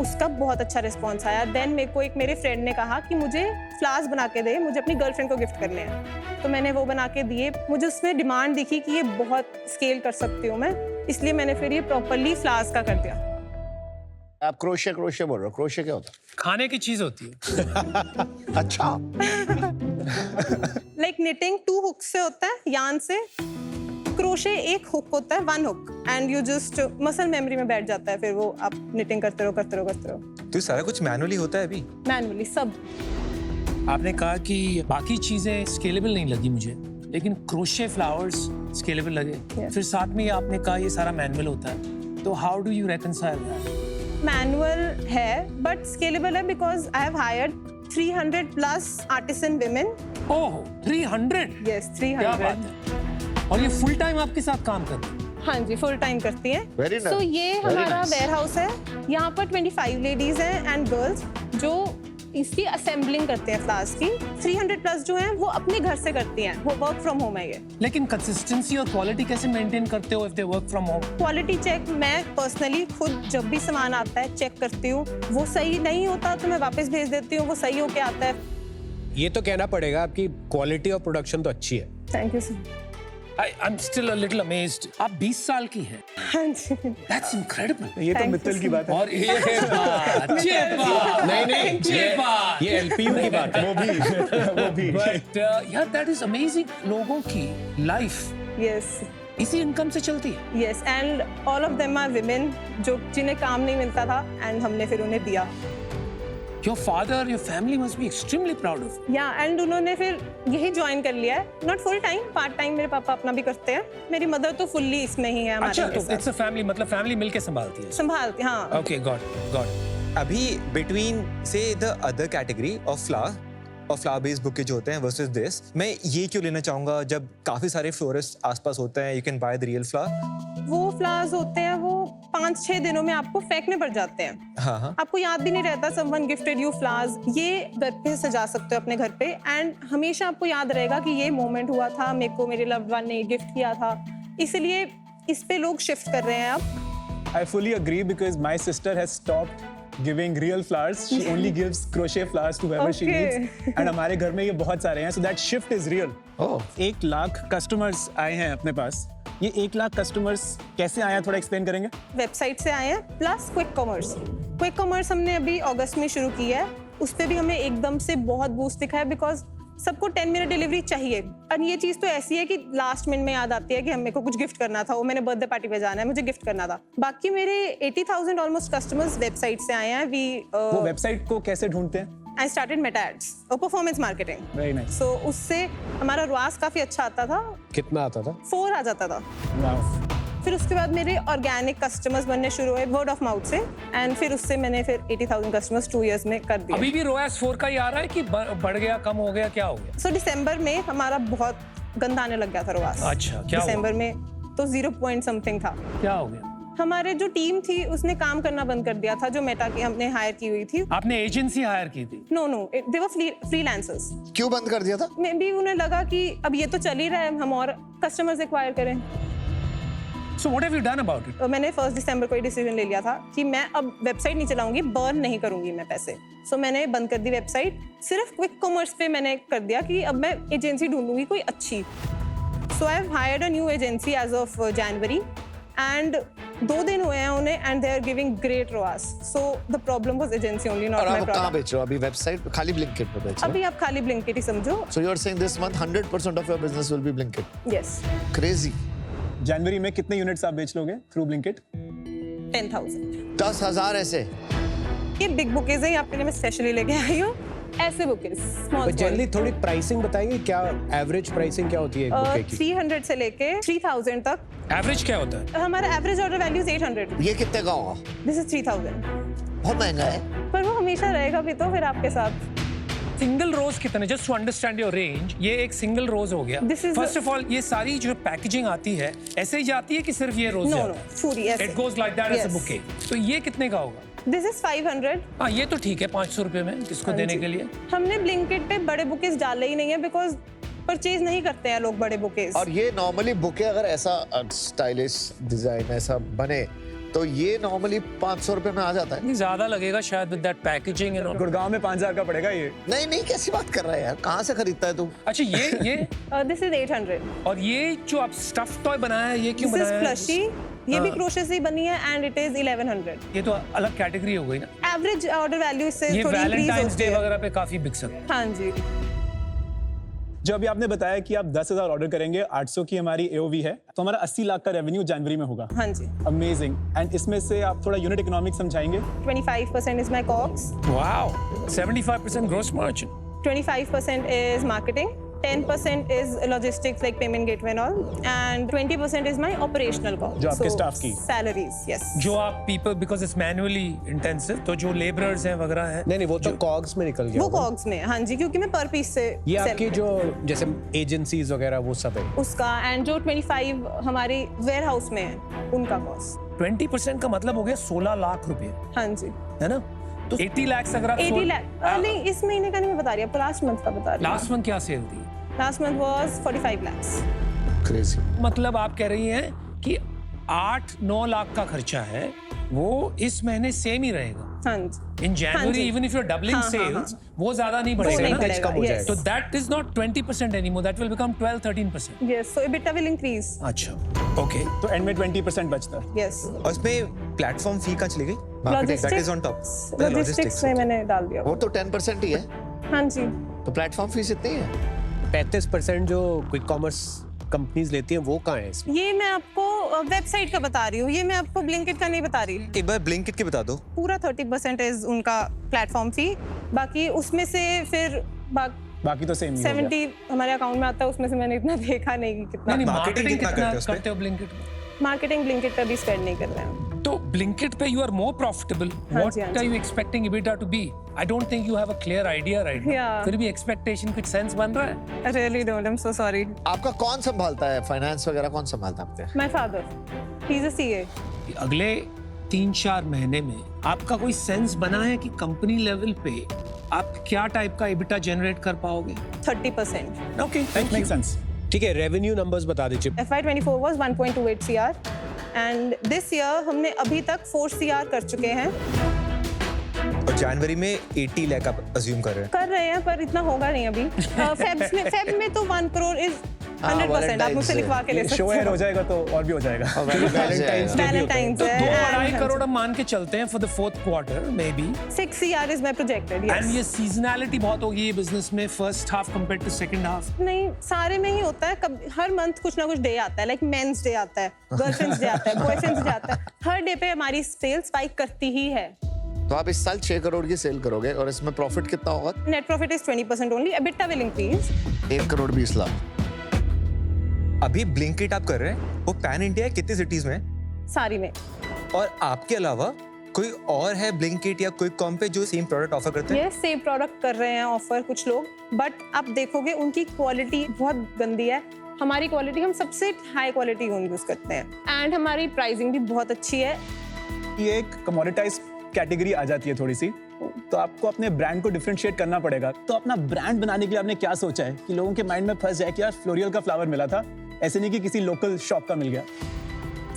उसका बहुत अच्छा रिस्पॉन्स आया. देन मेरे को एक मेरे फ्रेंड ने कहा कि मुझे फ्लावर्स बना के दे, मुझे अपनी गर्लफ्रेंड को गिफ्ट करने हैं. तो मैंने वो बना के दिए. मुझे उसमें डिमांड दिखी कि ये बहुत स्केल कर सकती हूँ मैं, इसलिए मैंने फिर ये प्रॉपरली फ्लावर्स का कर दिया. आप क्रोशे बोल रहे हो, क्रोशे क्या होता है? खाने की चीज होती है. अच्छा. लाइक निटिंग 2 हुक से होता है, यार्न से. क्रोशे एक हुक होता है, 1 hook, and you just muscle memory में बैठ जाता है. फिर वो आप निटिंग करते रहो. तो सारा कुछ मैनुअली होता है अभी? मैनुअली सब. आपने कहा कि बाकी चीजें स्केलेबल नहीं लगी मुझे, लेकिन क्रोशे फ्लावर्स स्केलेबल लगे. फिर साथ में आपने कहा ये सारा मैनुअल होता है. तो how do you reconcile that? Manual है बट स्केलेबल है because I have hired 300+ artisan women. Oh, 300? Yes, 300. क्या बात है. और ये फुल टाइम आपके साथ काम करते हैं? हाँ जी, फुल टाइम करती हैं. Very nice. ये Very हमारा nice. वेयर हाउस है. यहाँ पर 25 लेडीज हैं एंड गर्ल्स जो इसकी असेंबलिंग करते हैं फ्लावर्स की। 300 प्लस जो हैं वो अपने घर से करती हैं, वो वर्क फ्रॉम होम है ये। लेकिन कंसिस्टेंसी और क्वालिटी कैसे मेंटेन करते हो if they work from home? Quality check मैं पर्सनली खुद जब भी सामान आता है चेक करती हूँ, वो सही नहीं होता तो मैं वापस भेज देती हूँ, वो सही होके आता है। ये तो कहना पड़ेगा आपकी क्वालिटी और प्रोडक्शन तो अच्छी है। Thank you sir. I'm still a little amazed. आप 20 साल की हैं। हाँ जी। That's incredible. ये तो Thank you, मित्तल की बात है। और ये बात, ये एलपीयू की बात है। वो भी But yeah, that is amazing. लोगों की life Yes. इसी इनकम से चलती है। Yes, and all of them are women जो जिन्हें काम नहीं मिलता था and हमने फिर उन्हें दिया। Your father, your family must be extremely proud of you. या एंड उन्होंने फिर यही ज्वाइन कर लिया है, not full time, part time मेरे पापा अपना भी करते हैं। मेरी मदर तो फुल्ली इसमें ही है अच्छा, हमारे तो इट्स अ फैमिली, मतलब फैमिली मिलके संभालती है। संभालती, हाँ। Okay, got. अभी बिटवीन से the other category of flower और फ्लावर बेस्ड बुके जो होते हैं वर्सेस दिस, मैं ये क्यों लेना चाहूंगा जब काफी सारे फ्लोरिस्ट आसपास होते हैं, you can by the real flower. वो फ्लावर्स होते हैं वो 5-6 दिनों में आपको फेंकने पड़ जाते हैं। हाँ। आपको याद भी नहीं रहता समवन गिफ्टेड यू फ्लावर्स। ये घर पे सजा सकते हो अपने घर पे एंड हमेशा आपको याद रहेगा कि ये मोमेंट हुआ था, मेरे को मेरे लव्ड वन ने गिफ्ट किया था, इसलिए इस पे लोग शिफ्ट कर रहे हैं अब। I fully agree because my sister has stopped giving real flowers. She only gives crochet flowers to whoever she Okay. needs. And हमारे घर में ये बहुत सारे हैं, so that shift is real. 1 lakh customers आए हैं अपने पास। ये 1 लाख कस्टमर्स कैसे आए हैं, थोड़ा एक्सप्लेन करेंगे? वेबसाइट से आए हैं plus quick commerce. Quick commerce हमने अभी अगस्त में शुरू की है, उस पे भी हमें एकदम से बहुत बूस्ट दिखा है बिकॉज सबको 10 मिनट डिलीवरी चाहिए। और ये चीज तो ऐसी है कि लास्ट मिनट में याद आती है कि मेरे को कुछ गिफ्ट करना था, वो मैंने बर्थडे पार्टी पे जाना है, मुझे गिफ्ट करना था। बाकी मेरे 80,000 ऑलमोस्ट कस्टमर्स वेबसाइट से आए हैं। वो वेबसाइट को कैसे ढूंढते हैं? I started Meta Ads और performance marketing. Very nice. So उससे हमारा ROAS काफी अच्छा आता था। कितना आता था? 4 आ जाता था। Wow. फिर उसके बाद मेरे ऑर्गेनिक कस्टमर्स बनने शुरू हुए वर्ड ऑफ माउथ से एंड फिर उससे मैंने फिर 80,000 कस्टमर्स 2 इयर्स में कर दिए। अभी भी ROAS 4 का ही आ रहा है कि बढ़ गया, कम हो गया, क्या हो गया? So दिसंबर में हमारा बहुत गंदा आने लग गया था ROAS। अच्छा, क्या हुआ? दिसंबर में तो 0 पॉइंट समथिंग था। क्या हो गया? हमारे जो टीम थी उसने काम करना बंद कर दिया था, जो मेटा की हमने हायर की हुई थी। आपने एजेंसी हायर की थी? नो दे वर फ्रीलांसर्स। क्यों बंद कर दिया था? मे बी उन्हें लगा कि अब ये तो चल ही रहा है, हम और कस्टमर्स एक्वायर करें। So what have you done about it? मैंने 1 दिसंबर को ये डिसीजन ले लिया था कि मैं अब वेबसाइट नहीं चलाऊंगी, बर्न नहीं करूंगी मैं पैसे। सो मैंने बंद कर दी वेबसाइट, सिर्फ क्विक कॉमर्स पे मैंने कर दिया कि अब मैं एजेंसी ढूंढूंगी कोई अच्छी। So I have hired a new agency as of January and 2 दिन हुए हैं उन्हें and they are giving great ROAS। So the problem was agency only, not और माय आप कहाँ प्रोडक्ट। बेच रहे हो अभी? वेबसाइट खाली ब्लिंकिट पे बेच रहे अभी आप खाली ब्लिंकिट ही समझो। हो? So you are saying this month 100% of your business will be Blinkit? Yes. Crazy. जनवरी में कितने यूनिट्स आप बेच लोगे थ्रू ब्लिंकिट? 10,000। 10,000 ऐसे? ये बिग बुकेज है, आपके लिए मैं स्पेशली लेके आई हूँ। ऐसे बुकेज स्मॉल जनरली थोड़ी प्राइसिंग बताइए, क्या एवरेज प्राइसिंग क्या होती है एक बुके की? 300 से लेके 3,000 तक। एवरेज क्या होता है? हमारा एवरेज ऑर्डर वैल्यू 800। ये कितने का होगा? This is 3,000। बहुत महंगा है। पर वो हमेशा रहेगा भी तो फिर आपके साथ। सिंगल रोज कितने? Just to understand your range, ये एक सिंगल रोज हो गया। This is first of all ये सारी जो पैकेजिंग आती है ऐसे ही जाती है कि सिर्फ ये रोज? नो पूरी ऐसे। It goes like that as a bouquet. तो ये कितने का होगा? This is 500। हाँ, ये तो ठीक है, 500 रुपए में किसको देने के लिए? हमने ब्लिंकिट पे बड़े बुकेज डाले ही नहीं है बिकॉज परचेज नहीं करते हैं लोग बड़े बुकेज। और ये नॉर्मली बुके अगर ऐसा स्टाइलिश डिजाइन ऐसा बने तो ये नॉर्मली 500 रुपए में आ जाता है। ज्यादा लगेगा शायद with that packaging and all. Gurgaon में 5,000 का पड़ेगा ये। नहीं कैसी बात कर रहा है यार, कहाँ से खरीदता है तू? अच्छा, ये दिस इज 800। और ये जो आप स्टफ टॉय बनाया है, ये क्यों दिस इज बनाया है? प्लशी, ये भी क्रोशे से ही बनी है एंड इट इज 1100। ये तो अलग कैटेगरी हो गई ना। एवरेज ऑर्डर वैल्यू इससे ये थोड़ी इंक्रीज वैलेंटाइंस होती डे है। वगैरह पे काफी बिक सकता है। हाँ जी। जो अभी आपने बताया कि आप 10,000 ऑर्डर करेंगे, 800 की हमारी AOV है, तो हमारा 80 लाख का रेवेन्यू जनवरी में होगा। हाँ जी। अमेजिंग। एंड इसमें से आप थोड़ा यूनिट इकोनॉमिक्स समझाएंगे? 25% is my COGS, Wow, 75% gross margin. 25% is marketing, 10% is logistics like payment gateway and all, and 20% is my operational cost. जो आपके staff की? Salaries, yes. जो आप people because it's manually intensive, तो जो laborers हैं वगैरह हैं। नहीं वो तो कॉग्स में निकल गया वो होगा। COGS में, हाँ जी, क्योंकि मैं पर पीस से ये sell आपकी करती जो जैसे एजेंसीज वगैरह वो सब है हूँ। उसका एंड जो 25 हमारी वेयर हाउस में है उनका कॉस्ट। 20% का मतलब हो गया 16 लाख रुपए, हाँ जी। है ना? तो 80 लाख अगर आप 80 लाख नहीं, इस महीने का नहीं मैं बता रही, आपको लास्ट मंथ का बता रही हूँ। लास्ट मंथ क्या सेल थी? Last month was 45 lakhs। Crazy. मतलब आप कह रही हैं कि 8-9 लाख का खर्चा है, वो इस महीने सेम ही रहेगा। हाँ जी। In January even if you are doubling sales, वो ज्यादा नहीं बढ़ेगा नहीं ना, बढ़ेगा, कम हो yes. जाएगा। तो that is not 20% anymore, that will become 12-13%। Yes, so EBITDA will increase. अच्छा, ओके। तो एंड में 20% बचता है। यस। और उसमें प्लेटफॉर्म फी का चली गई, that is on top. Logistics में मैंने डाल दिया। वो तो 10% ही है, हाँ जी। तो प्लेटफॉर्म फीस इतनी है। 35% जो क्विक कॉमर्स कंपनीज लेती हैं वो कहाँ है इसमें? ये मैं आपको वेबसाइट का बता रही हूँ, ये मैं आपको ब्लिंकिट का नहीं बता रही। एक बार ब्लिंकिट के बता दो। पूरा 30% उनका प्लेटफॉर्म फी, बाकी उसमें से फिर बाकी तो सेम ही 70 हमारे अकाउंट में आता है, उसमें से मैंने इतना देखा नहीं कि कितना। नहीं, मार्केटिंग मार्केटिंग कितना कितना करते हो उस पे? करते हो ब्लिंकिट में? मार्केटिंग ब्लिंकिट पे भी स्पेंड नहीं कर रहे हैं। तो ब्लिंकिट पे यू आर मोर प्रॉफिटेबल, हाँ व्हाट जी, हाँ आर जी। You expecting EBITDA to be? I don't think you have a clear idea right Yeah. फिर भी एक्सपेक्टेशन कुछ सेंस बन रहा है? I really don't, I'm so sorry. आपका कौन संभालता है फाइनेंस वगैरह, कौन संभालता है आपके? My father, he's a CA. अगले 3-4 महीने में आपका कोई सेंस बना है कि कंपनी लेवल पे आप क्या टाइप का EBITDA जनरेट कर पाओगे? 30%. Okay, thank make you. Sense. ठीक है, रेवेन्यू नंबर्स बता दीजिए। FY24 was 1.28 CR and this year हमने अभी तक 4 CR कर चुके हैं। और जनवरी में 80 लाख आप अज्यूम कर रहे हैं। पर इतना होगा नहीं अभी। फेब में तो 1 crore is 100%, आप मुझसे लिखवा के ले सकते शो एयर हो। हो जाएगा तो और भी हो जाएगा। Valentine's तो है 2-2.5 and करोड़ हम मान के चलते हैं for the fourth quarter maybe. 6 CR is my projected, and yes. ये सीजनैलिटी बहुत होगी ये बिजनेस में, first half compared to second half. नहीं, सारे में ही होता है, हर मंथ कुछ ना कुछ डे आता है, लाइक मेंस डे आता है, गर्लफ्रेंड्स डे आता है, बॉयफ्रेंड्स डे आता है, हर डे पे हमारी सेल स्पाइक करती ही है। तो आप इस साल 6 करोड़ की सेल करोगे और इसमें प्रॉफिट कितना होगा? Net profit is 20% only, EBITDA will increase. 1 crore 20 lakh. अभी ब्लिंकिट आप कर रहे हैं, वो पैन इंडिया कितनी सिटीज में है? सारी में। और आपके अलावा कोई और है ब्लिंकिट या क्विक कॉम पे जो सेम प्रोडक्ट ऑफर करते हैं? ये सेम प्रोडक्ट कर रहे हैं ऑफर कुछ लोग, बट आप देखोगे उनकी क्वालिटी बहुत गंदी है। हमारी क्वालिटी, हम सबसे हाई क्वालिटी यूज करते हैं एंड हमारी प्राइसिंग भी बहुत अच्छी है। ये एक कमोडिटाइज कैटेगरी आ जाती है थोड़ी सी, तो आपको अपने ब्रांड को डिफरेंशिएट करना पड़ेगा। तो अपना ब्रांड बनाने के लिए आपने क्या सोचा है कि लोगों के माइंड में फंस जाए कि यार फ्लोरियल का फ्लावर मिला था, ऐसे नहीं कि किसी लोकल शॉप का मिल गया।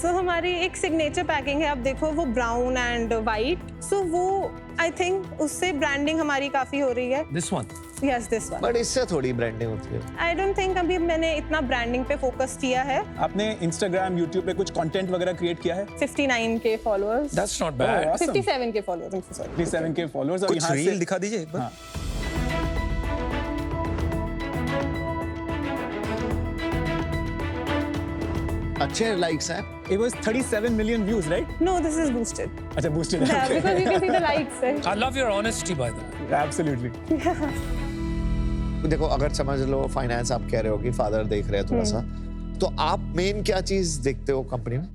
सो हमारी एक सिग्नेचर पैकिंग है, आप देखो वो ब्राउन एंड वाइट, सो वो आई थिंक उससे ब्रांडिंग हमारी काफी हो रही है। This one, yes this one. But इससे थोड़ी ब्रांडिंग होती है। आई डोंट थिंक अभी मैंने इतना ब्रांडिंग पे फोकस किया है। आपने इंस्टाग्राम, यूट्यूब पे कुछ कंटेंट वगैरह क्रिएट किया है? 59K followers. That's not bad. 57K followers. 37K followers. और कुछ यहाँ रील से दिखा दीजिए एक बार। हाँ। अच्छे लाइक्स हैं। It was 37 million views, right? No, this is boosted. अच्छा, boosted है। Yeah, because you can see the likes. I love your honesty by the way. Absolutely. देखो, अगर समझ लो फाइनेंस आप कह रहे हो कि फादर देख रहे हैं थोड़ा सा, तो आप मेन क्या चीज देखते हो कंपनी में?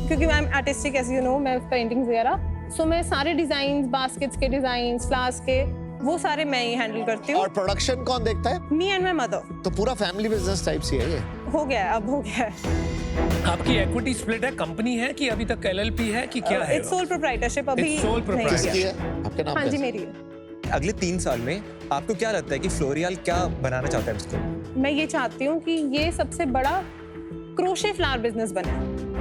क्योंकि मैं आर्टिस्टिक, एज यू नो, मैं पेंटिंग्स वगैरह, सो मैं सारे डिजाइन, बास्केट्स के डिजाइन, फ्लास्क के, वो सारे मैं ही हैंडल करती हूँ। और प्रोडक्शन कौन देखता है? Me and my mother. तो पूरा फैमिली बिजनेस टाइप सी है ये। हो गया है, अब हो गया है। आपकी इक्विटी स्प्लिट है, कंपनी है कि अभी तक LLP है कि क्या है? इट्स सोल प्रोप्राइटरशिप अभी। It's sole नहीं proprietorship. किसकी किया। है? आपके नाम हाँ जी, कैसे? मेरी है। अगले 3 साल में आपको क्या लगता है कि फ्लोरियल क्या बनाना चाहता है इसको? मैं ये चाहती हूँ कि ये सबसे बड़ा क्रोशे फ्लावर बिजनेस बने।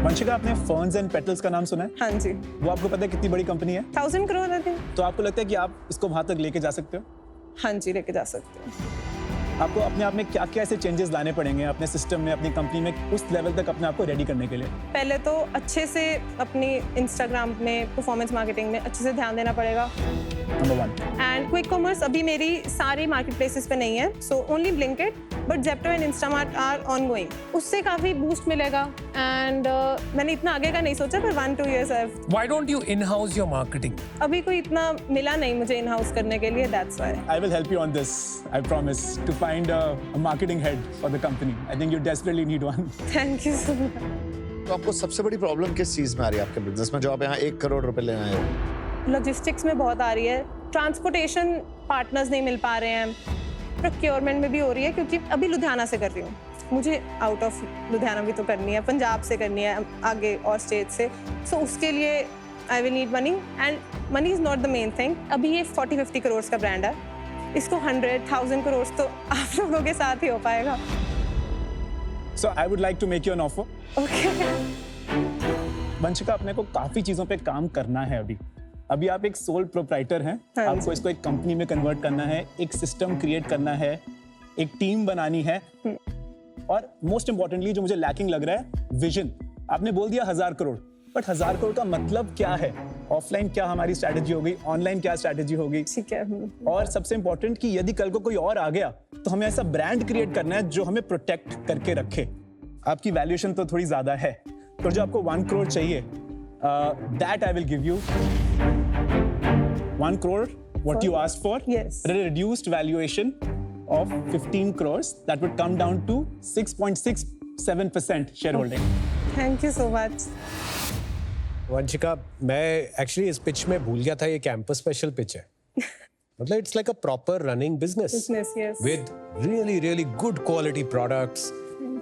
वंशिका, आपने फर्न्स एंड पेटल्स का नाम सुना है? हाँ जी। वो आपको पता है कितनी बड़ी कंपनी है? 1000 करोड़ आई थिंक। तो आपको लगता है कि आप इसको वहां तक लेके जा सकते हो? हाँ जी, लेके जा सकते हो। आपको अपने आप में क्या क्या ऐसे चेंजेस लाने पड़ेंगे अपने सिस्टम में, अपनी कंपनी में, उस लेवल तक अपने आप को रेडी करने के लिए? पहले तो अच्छे से अपनी इंस्टाग्राम में, परफॉर्मेंस मार्केटिंग में अच्छे से ध्यान देना पड़ेगा। नंबर 1। एंड क्विक कॉमर्स अभी मेरी सारी मार्केट प्लेसेस पे नहीं है, so only Blinkit, but Zepto and Instamart are ongoing. उससे काफी बूस्ट मिलेगा एंड मैंने इतना आगे का नहीं सोचा, पर 1-2 years Why don't you in-house your marketing? अभी कोई इतना मिला नहीं मुझे इन हाउस करने के लिए, that's why. I will help you on this. I promise to find a marketing head for the company. I think you desperately need one. Thank you so much. तो आपको सबसे बड़ी प्रॉब्लम किस चीज में आ रही है आपके बिजनेस में, जो आप यहाँ 1 करोड़ रुपए ले आए हो? लॉजिस्टिक्स में बहुत आ रही है, ट्रांसपोर्टेशन पार्टनर्स नहीं मिल पा रहे हैं, प्रोक्योरमेंट में भी हो रही है, क्योंकि अभी लुधियाना से कर रही हूँ, मुझे आउट ऑफ लुधियाना भी तो करनी है, पंजाब से करनी है, आगे और स्टेट से, सो उसके लिए I will need money and money is not the main thing. अभी ये 40-50 करोड़ का ब्रांड है, इसको 100,000 करोड़ तो आप लोगों के साथ ही हो पाएगा. So I would like to make you an offer. Okay. Vanshika, अपने को काफी चीजों पे काम करना है अभी आप एक सोल प्रोप्राइटर हैं. हाँ आपको इसको एक कंपनी में कन्वर्ट करना है, एक सिस्टम क्रिएट करना है, एक टीम बनानी है, और मोस्ट इंपॉर्टेंटली जो मुझे लैकिंग लग रहा है, विजन. आपने बोल दिया 1000 करोड़, बट 1000 करोड़ का मतलब क्या है? ऑफलाइन क्या हमारी स्ट्रैटेजी होगी, ऑनलाइन क्या स्ट्रैटेजी होगी? ठीक है. और सबसे इंपॉर्टेंट कि यदि कल को कोई और आ गया तो हमें ऐसा ब्रांड क्रिएट करना है जो हमें प्रोटेक्ट करके रखे. आपकी वैल्यूएशन तो थोड़ी ज्यादा है, तो जो आपको 1 करोड़ चाहिए, that I will give you 1 crore what you asked for. Yes. At a reduced valuation of 15 crores, that would come down to 6.67% shareholding. Thank you so much. Vanshika, मैं एक्चुअली इस पिच में भूल गया था ये कैंपस स्पेशल पिच है. मतलब it's like a proper running business Business, yes. with really good quality products.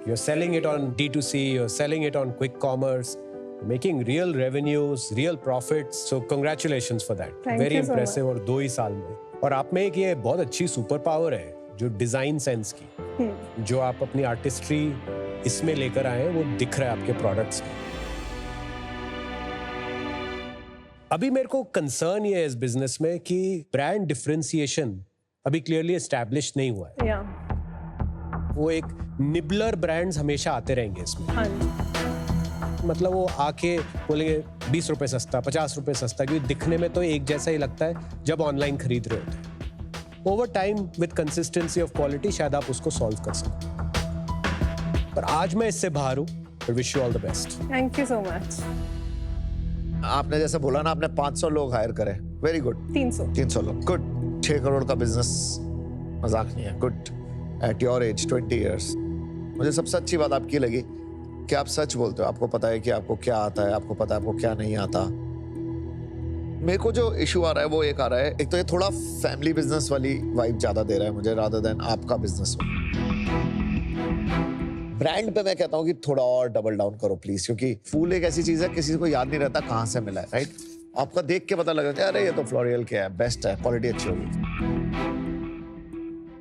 You're selling it on D2C, you're selling it on quick commerce, making real revenues, real profits. So congratulations for that. Thank Very you so impressive. और 2 ही साल में. और आप में एक ये बहुत अच्छी सुपर पावर है जो डिजाइन सेंस की, जो आप अपनी आर्टिस्ट्री इसमें लेकर आए हैं, वो दिख रहा है आपके प्रोडक्ट्स में. अभी मेरे को कंसर्न ये है इस बिजनेस में कि ब्रांड डिफरेंशिएशन अभी क्लियरली एस्टैब्लिश नहीं हुआ है. Yeah. वो एक निबलर ब्रांड्स हमेशा आते रहेंगे इसमें. हाँ. मतलब वो आके बोलेंगे 20 रुपए सस्ता, 50 रुपए सस्ता, क्योंकि दिखने में तो एक जैसा ही लगता है जब ऑनलाइन खरीद रहे होते हैं. Over time with consistency of quality शायद आप उसको सॉल्व कर सको. पर आज मैं इससे बाहर हूँ. Wish you all the best. Thank you so much. आपने जैसे बोला ना, आपने 500 लोग हायर करे. Very good. 300 लोग. गुड. 6 करोड़ का बिजनेस मजाक नहीं है. Good. At your age 20 years. मुझे सबसे अच्छी बात आपकी लगी कि आप सच बोलते हो. आपको पता है कि आपको क्या आता है, आपको पता है आपको क्या नहीं आता. मेरे को जो इशू आ रहा है वो एक आ रहा है, एक तो ये थोड़ा फैमिली बिजनेस वाली वाइब ज्यादा दे रहा है मुझे, रादर देन आपका बिजनेस हो. ब्रांड पे मैं कहता हूँ कि थोड़ा और डबल डाउन करो प्लीज, क्योंकि फूल एक ऐसी चीज है किसी को याद नहीं रहता कहाँ से मिला है. राइट. आपका देख के पता लग जाता है, अरे ये तो फ्लोरियल के है, बेस्ट है, क्वालिटी अच्छी होगी.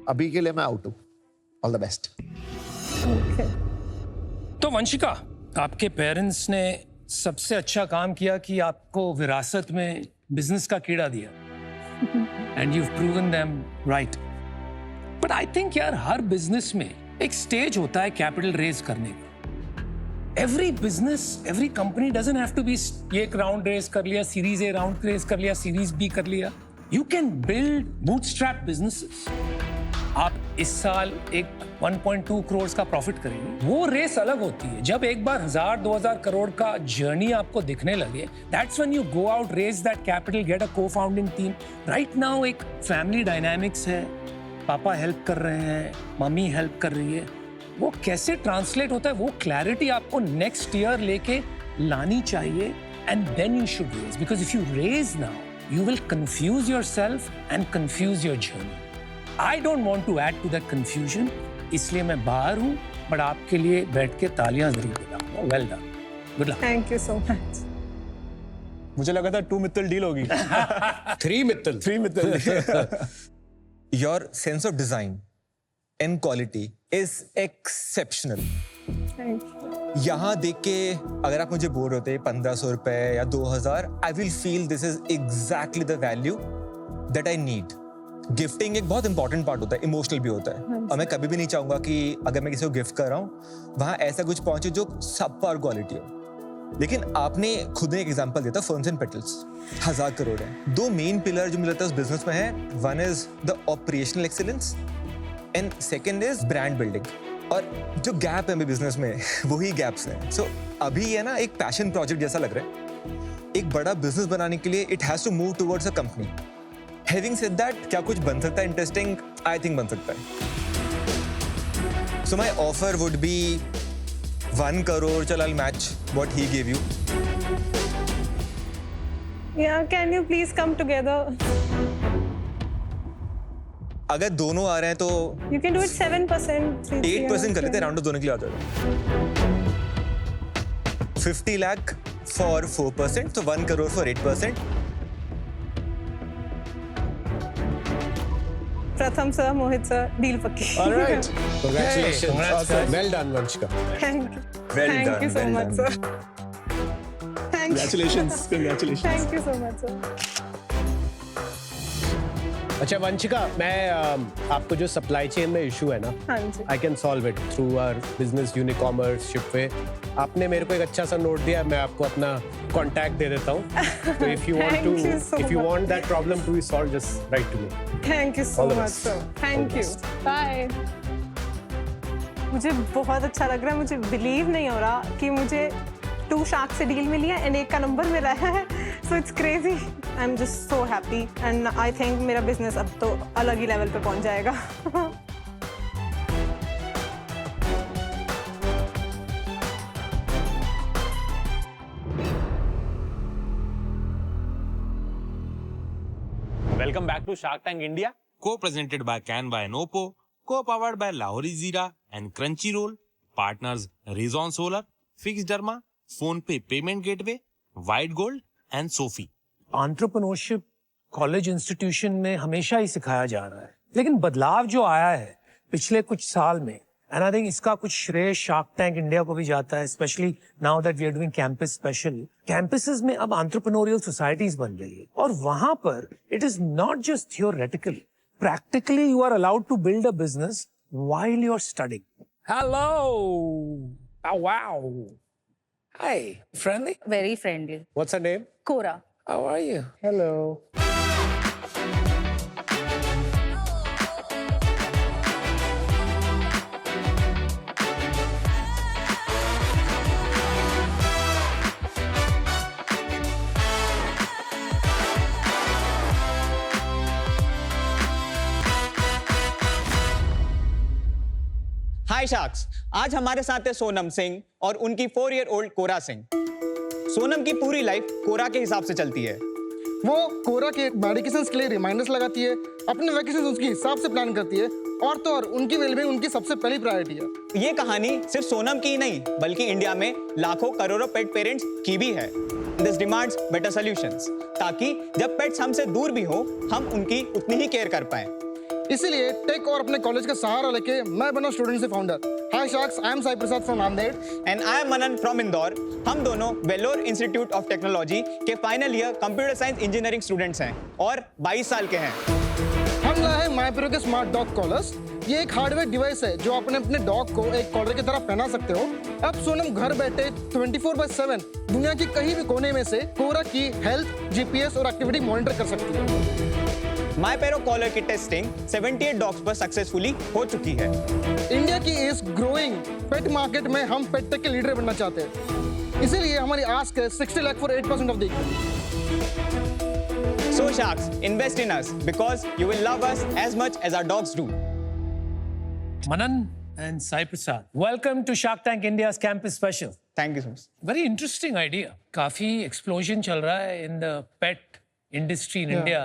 अभी के लिए मैं आउट हूँ. All the best. तो वंशिका, आपके पेरेंट्स ने सबसे अच्छा काम किया कि आपको विरासत में बिजनेस का कीड़ा दिया. And you have proven them right. But I think यार, हर बिजनेस में एक स्टेज होता है कैपिटल रेज करने का. Every business, every company doesn't have to be ये एक राउंड रेज कर लिया, सीरीज ए राउंड रेज कर लिया, सीरीज बी कर लिया. You can build bootstrap businesses. आप इस साल एक 1.2 करोड़ का प्रॉफिट करेंगे. वो रेस अलग होती है जब एक बार 1000-2000 करोड़ का जर्नी आपको दिखने लगे. That's when you go out, raise that capital, get a co founding team. Right now एक फैमिली डायनामिक्स है. पापा हेल्प कर रहे हैं, मम्मी हेल्प कर रही है. वो कैसे ट्रांसलेट होता है, वो क्लैरिटी आपको नेक्स्ट ईयर लेके लानी चाहिए. And then you should raise, because if you raise now you will confuse yourself and confuse your journey. I don't want to add to that confusion, इसलिए मैं बाहर हूं, बट आपके लिए बैठ के तालियां जरूर बजाऊंगा. Well done. Good luck. Thank you so much. मुझे लगा था 2 मित्तल डील होगी. 3 Mittal. Your sense of design and quality is exceptional. Thank you. यहाँ देख के अगर आप मुझे बोल रहे होते 1500 रुपए या 2000, I will feel this is exactly the value that I need. Gifting एक बहुत इंपॉर्टेंट पार्ट होता है, इमोशनल भी होता है. और मैं कभी भी नहीं चाहूंगा कि अगर मैं किसी को गिफ्ट कर रहा हूँ वहां ऐसा कुछ पहुंचे जो सब पर क्वालिटी हो. लेकिन आपने खुद ने एक एग्जांपल दिया था, फर्न्स एंड पेटल्स 1000 करोड़ है. 2 मेन पिलर जो मुझे लगता है उस बिजनेस में है. One is the operational excellence and second is brand building. और जो गैप है मेरे बिजनेस में वही गैप्स हैं. सो अभी है ना, एक पैशन प्रोजेक्ट जैसा लग रहा है. एक बड़ा बिजनेस बनाने के लिए it has to move towards a company. Having said that, क्या कुछ बन सकता है इंटरेस्टिंग? आई थिंक बन सकता है. So my offer would be 1 crore. चल, I'll match what he gave you. Yeah, can you please come together? अगर दोनों आ रहे हैं तो You can do it 7%. 8% कर लेते हैं. राउंड दोनों के लिए आ जाएगा. 50 lakh for 4%, so 1 crore for 8%. प्रथम सर, मोहित सर, डील पक्की। All right. Congratulations. Congrats, guys. Well done, Vanshika. Thank you. Well Thank done, you so well much, done. sir. Thank you. Congratulations, congratulations. Thank you so much, sir. अच्छा वंशिका, मैं आपको जो supply chain में issue है ना, हाँ जी। I can solve it through our business Unicommerce Shipway. आपने मेरे को एक अच्छा सा नोट दिया, मैं आपको अपना कांटेक्ट दे देता हूँ। तो if you want to, Thank you so if you much. Want that problem to be solve, just write to me. Thank you so All the much, best. sir. Thank you. Bye. मुझे बहुत अच्छा लग रहा है, मुझे believe नहीं हो रहा कि मुझे 2 शार्क से डील मिली है एंड एक का नंबर मिला है। So it's crazy. I am just so happy and I think मेरा बिजनेस अब तो अलग ही लेवल पे पहुंच जाएगा। Welcome back to Shark Tank India. Co-presented by Canva and Oppo, co-powered by Lahori Zira and Crunchyroll, partners Rezon Solar, Fixderma, PhonePe Payment Gateway, White Gold and Sophie. Entrepreneurship college institution में हमेशा ही सिखाया जा रहा है, लेकिन बदलाव जो आया है पिछले कुछ साल में, एंड आई थिंक इसका कुछ श्रेय शार्क टैंक इंडिया को भी जाता है, specially now that we are doing campus special. Campuses में अब एंटरप्रेन्योरियल सोसाइटीज बन रही है और वहां पर it is not just theoretical, practically you are allowed to build a business while you are studying. Hello, wow, hi, friendly, Very friendly. What's her name? Cora. How are you? Hello. Hi sharks, आज हमारे साथ है सोनम सिंह और उनकी 4 year old Cora Singh. Sonam की पूरी life कोरा के हिसाब से चलती है। वो कोरा के मेडिकेशंस के लिए रिमाइंडर्स लगाती है, अपने वैकेशन उसके हिसाब से प्लान करती है, और तो और उनकी वेलबींग उनकी सबसे पहली प्रायोरिटी है। ये कहानी सिर्फ सोनम की ही नहीं, बल्कि इंडिया में लाखों करोड़ों पेट पेरेंट्स की भी है। दिस डिमांड्स बेटर सॉल्यूशंस, ताकि जब पेट्स हमसे दूर भी हो, हम उनकी उतनी ही केयर कर पाएं। इसीलिए टेक और अपने कॉलेज का सहारा लेके मैं बना स्टूडेंट से founder. Hi sharks, I am Sai Prasad from Nanded and I M Manan from Indore. हम दोनों वेलोर इंस्टीट्यूट ऑफ टेक्नोलॉजी के final year computer science engineering students हैं और 22 साल के हैं। हम लाए हैं मायप्रो के स्मार्ट डॉग कॉलर्स। ये एक हार्डवेयर डिवाइस है जो अपने अपने डॉग को एक कॉलर की तरह पहना सकते हो। अब सोनम घर बैठे 24/7 दुनिया के कहीं भी कोने में से कोरा की हेल्थ, जीपीएस और एक्टिविटी मॉनिटर कर सकती है। मायपेरो कॉलर की टेस्टिंग 78 डॉग्स पर सक्सेसफुली हो चुकी है। इंडिया की इस ग्रोइंग पेट मार्केट में हम पेट टेक के लीडर बनना चाहते हैं, इसीलिए हमारी आस्क है 60 lakh for 8% of the equity. So sharks, invest in us because you will love us as much as our dogs do. Manan and Sai Prasad, welcome to Shark Tank India's campus special. Thank you so much. Very interesting idea. काफी explosion चल रहा है in the pet industry in India.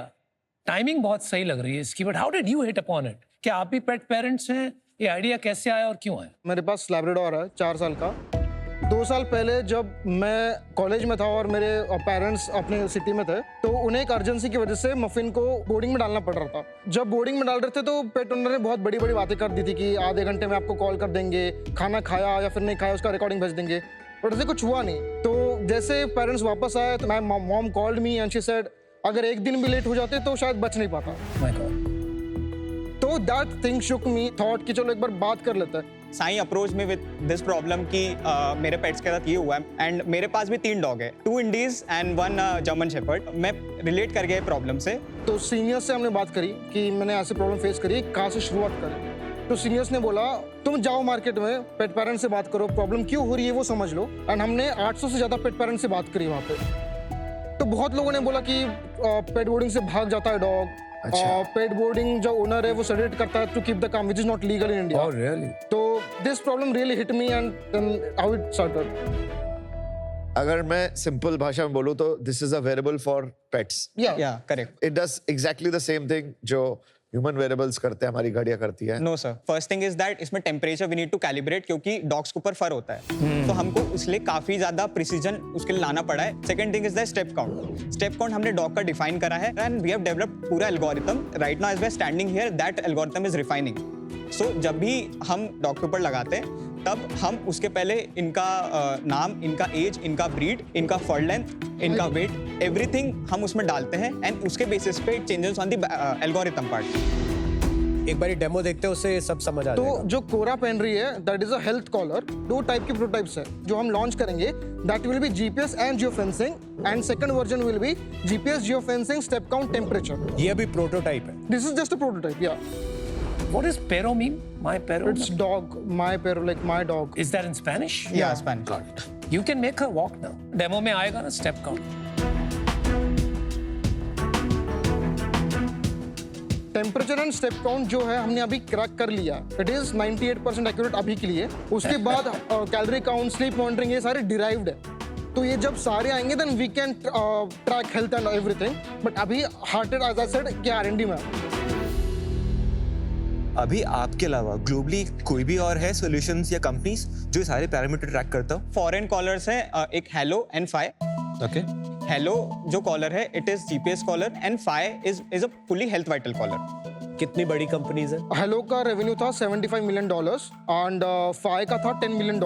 Timing बहुत सही लग रही है इसकी, but how did you hit upon it? क्या आप भी pet parents हैं? ये आइडिया कैसे आया और क्यों आया? मेरे पास लैब्राडोर है 4 साल का। 2 साल पहले जब मैं कॉलेज में था और मेरे पेरेंट्स अपने सिटी में थे, तो उन्हें एक अर्जेंसी की वजह से मफिन को बोर्डिंग में डालना पड़ रहा था। जब बोर्डिंग में डाल रहे थे तो पेट ओनर ने बहुत बड़ी बड़ी बातें कर दी थी कि आधे घंटे में आपको कॉल कर देंगे, खाना खाया या फिर नहीं खाया उसका रिकॉर्डिंग भेज देंगे, बट ऐसे कुछ हुआ नहीं। तो जैसे पेरेंट्स वापस आए तो my mom called me and she said अगर एक दिन भी लेट हो जाते तो शायद बच नहीं पाता। My God. तो that thing shook me, thought कि चलो एक बार बात कर लेते हैं। साई अप्रोच में विद दिस प्रॉब्लम कि मेरे पेट्स के साथ ये हुआ है एंड मेरे पास भी 3 डॉग है, 2 इंडीज एंड 1 जर्मन शेफर्ड। मैं रिलेट कर गया प्रॉब्लम से। तो सीनियर्स से हमने बात करी कि मैंने ऐसे प्रॉब्लम फेस करी, कहाँ से शुरुआत करें। तो सीनियर्स ने बोला तुम जाओ मार्केट में पेट पेरेंट से बात करो, प्रॉब्लम क्यों हो रही है वो समझ लो। एंड हमने 800 से ज़्यादा पेट पेरेंट से बात करी वहाँ पे। तो बहुत लोगों ने बोला कि पेट बोर्डिंग से भाग जाता है डॉग। पेट बोर्डिंग जो ओनर है वो सजेस्ट करता है to keep the calm, which is not legal in India. Oh, really? तो this problem really hit me and how it started. अगर मैं सिंपल भाषा में बोलूँ तो this is a wearable for pets. Yeah correct. It does exactly the same thing जो human wearables करते हैं, हमारी गाड़ियां करती है? No sir, first thing is that इसमें temperature we need to calibrate, क्योंकि डॉग्स के ऊपर फर होता है, तो हमको इसलिए काफी ज्यादा प्रिसीजन उसके लिए लाना पड़ा है। Second thing is the step count. Step count हमने डॉग का डिफाइन करा है एंड वी हैव डेवलप्ड पूरा algorithm. Right now as we are standing here, that algorithm is refining. So जब भी हम डॉग के ऊपर लगाते हैं तब हम उसके पहले इनका नाम, इनका एज, इनका ब्रीड, इनका फर लेंथ, इनका वेट, एवरीथिंग हम उसमें डालते हैं एंड उसके बेसिस पे it changes on the algorithm part. एक बारी डेमो देखते हैं, उससे सब समझ आ तो जाएगा। जो कोरा पहन रही है that is a health collar. 2 type की प्रोटोटाइप्स है जो हम लॉन्च करेंगे, that will be GPS and geo fencing, and second version will be GPS, geo fencing, step count, temperature. ये अभी प्रोटोटाइप है। This is just a prototype, yeah. What does pero mean? My pero? It's dog, my pero, like my dog. Is that in Spanish? Yeah, Spanish. Got it. You can make her walk now. Demo में आएगा ना step count. Temperature and step count जो है हमने अभी crack कर लिया। It is 98% accurate अभी के लिए। उसके बाद कैलोरी काउंट, स्लीप मॉनिटरिंग, ये सारे डिराइव्ड है। तो ये जब सारे आएंगे then we can track health and everything. But अभी heart rate, as I said, क्या R&D में है। अभी आपके अलावा ग्लोबली कोई भी और है सॉल्यूशंस या कंपनीज जो ये सारे पैरामीटर ट्रैक करता हो? फॉरेन कॉलर्स हैं, एक hello and Fi. Okay. Hello जो कॉलर है it is GPS collar and Fi is a fully health vital collar. कितनी बड़ी कंपनीज है? हेलो का रेवेन्यू था $75 मिलियन एंड फाई का था $10 मिलियन।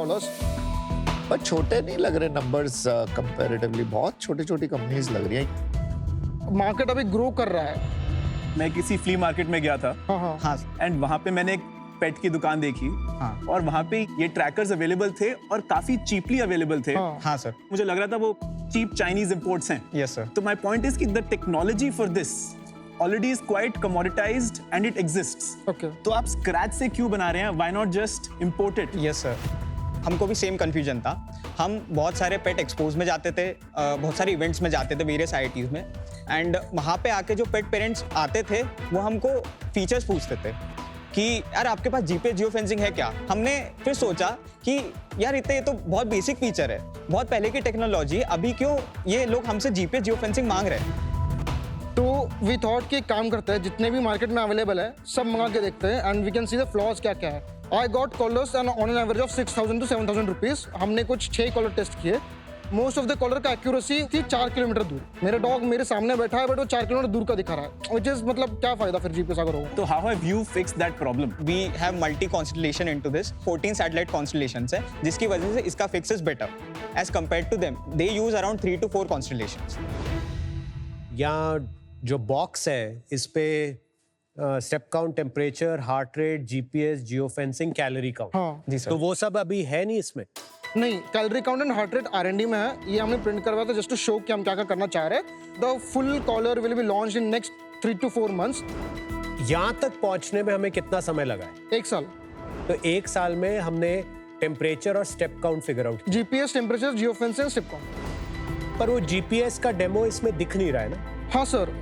पर छोटे नहीं लग रहे नंबर्स कंपैरेटिवली, बहुत छोटी-छोटी कंपनीज लग रही हैं। मार्केट अभी ग्रो कर रहा है। मैं किसी फ्ली मार्केट में गया था हाँ एंड वहाँ पे मैंने एक पेट की दुकान देखी। हाँ। और वहाँ पे ये ट्रैकर्स अवेलेबल थे और काफी चीपली अवेलेबल थे। हाँ सर, मुझे लग रहा था वो चीप चाइनीज इंपोर्ट्स हैं। Yes sir. तो माय पॉइंट इज कि the technology for this already is quite commoditised and it exists. Okay. तो आप स्क्रैच से क्यों बना रहे हैं? Why not just import it? Yes sir, हमको भी सेम कंफ्यूजन था। हम बहुत सारे पेट एक्सपोज में जाते थे, बहुत सारे इवेंट्स में जाते थे वेरियस IITs में, एंड वहाँ पे आके जो पेट पेरेंट्स आते थे वो हमको फीचर्स पूछते थे कि यार आपके पास जीपीएस जियो फेंसिंग है क्या। हमने फिर सोचा कि यार इतने ये तो बहुत बेसिक फीचर है, बहुत पहले की टेक्नोलॉजी, अभी क्यों ये लोग हमसे जीपीएस जियो फेंसिंग मांग रहे हैं। तो वी थॉट कि काम करते हैं, जितने भी मार्केट में अवेलेबल है सब मंगा के देखते हैं and we can see the flaws क्या क्या है। I got collars and on an average of 6,000 to 7,000 rupees. हमने कुछ 6 कॉलर टेस्ट किए। मोस्ट ऑफ द कॉलर का एक्यूरेसी थी 4 किलोमीटर दूर। मेरा डॉग मेरे सामने बैठा है बट वो 4 किलोमीटर दूर का दिखा रहा है, which is मतलब क्या फायदा फिर जीपीएस अगर हो। तो how have you fixed that problem? We have multi constellation into this, 14 satellite constellations है, जिसकी वजह से इसका fix is better as compared to them. They use around 3 to 4 constellations. यहाँ जो बॉक्स है इस पे step count, temperature, heart rate, GPS, geo fencing, calorie count. हाँ जी सर। तो वो सब अभी है नहीं इसमें? नहीं, calorie count and heart rate R&D में है। ये हमने प्रिंट करवाया था जस्ट टू शो कि हम क्या क्या करना चाह रहे हैं। The full collar will be launched in next 3 to 4 months। यहाँ तक पहुँचने में हमें कितना समय लगा है? 1 साल। तो 1 साल में हमने टेम्परेचर और step count figure out. GPS, temperature, जियो फेंसिंग, स्टेप काउंट। पर वो जीपीएस का डेमो इसमें दिख नहीं रहा है ना? हाँ sir,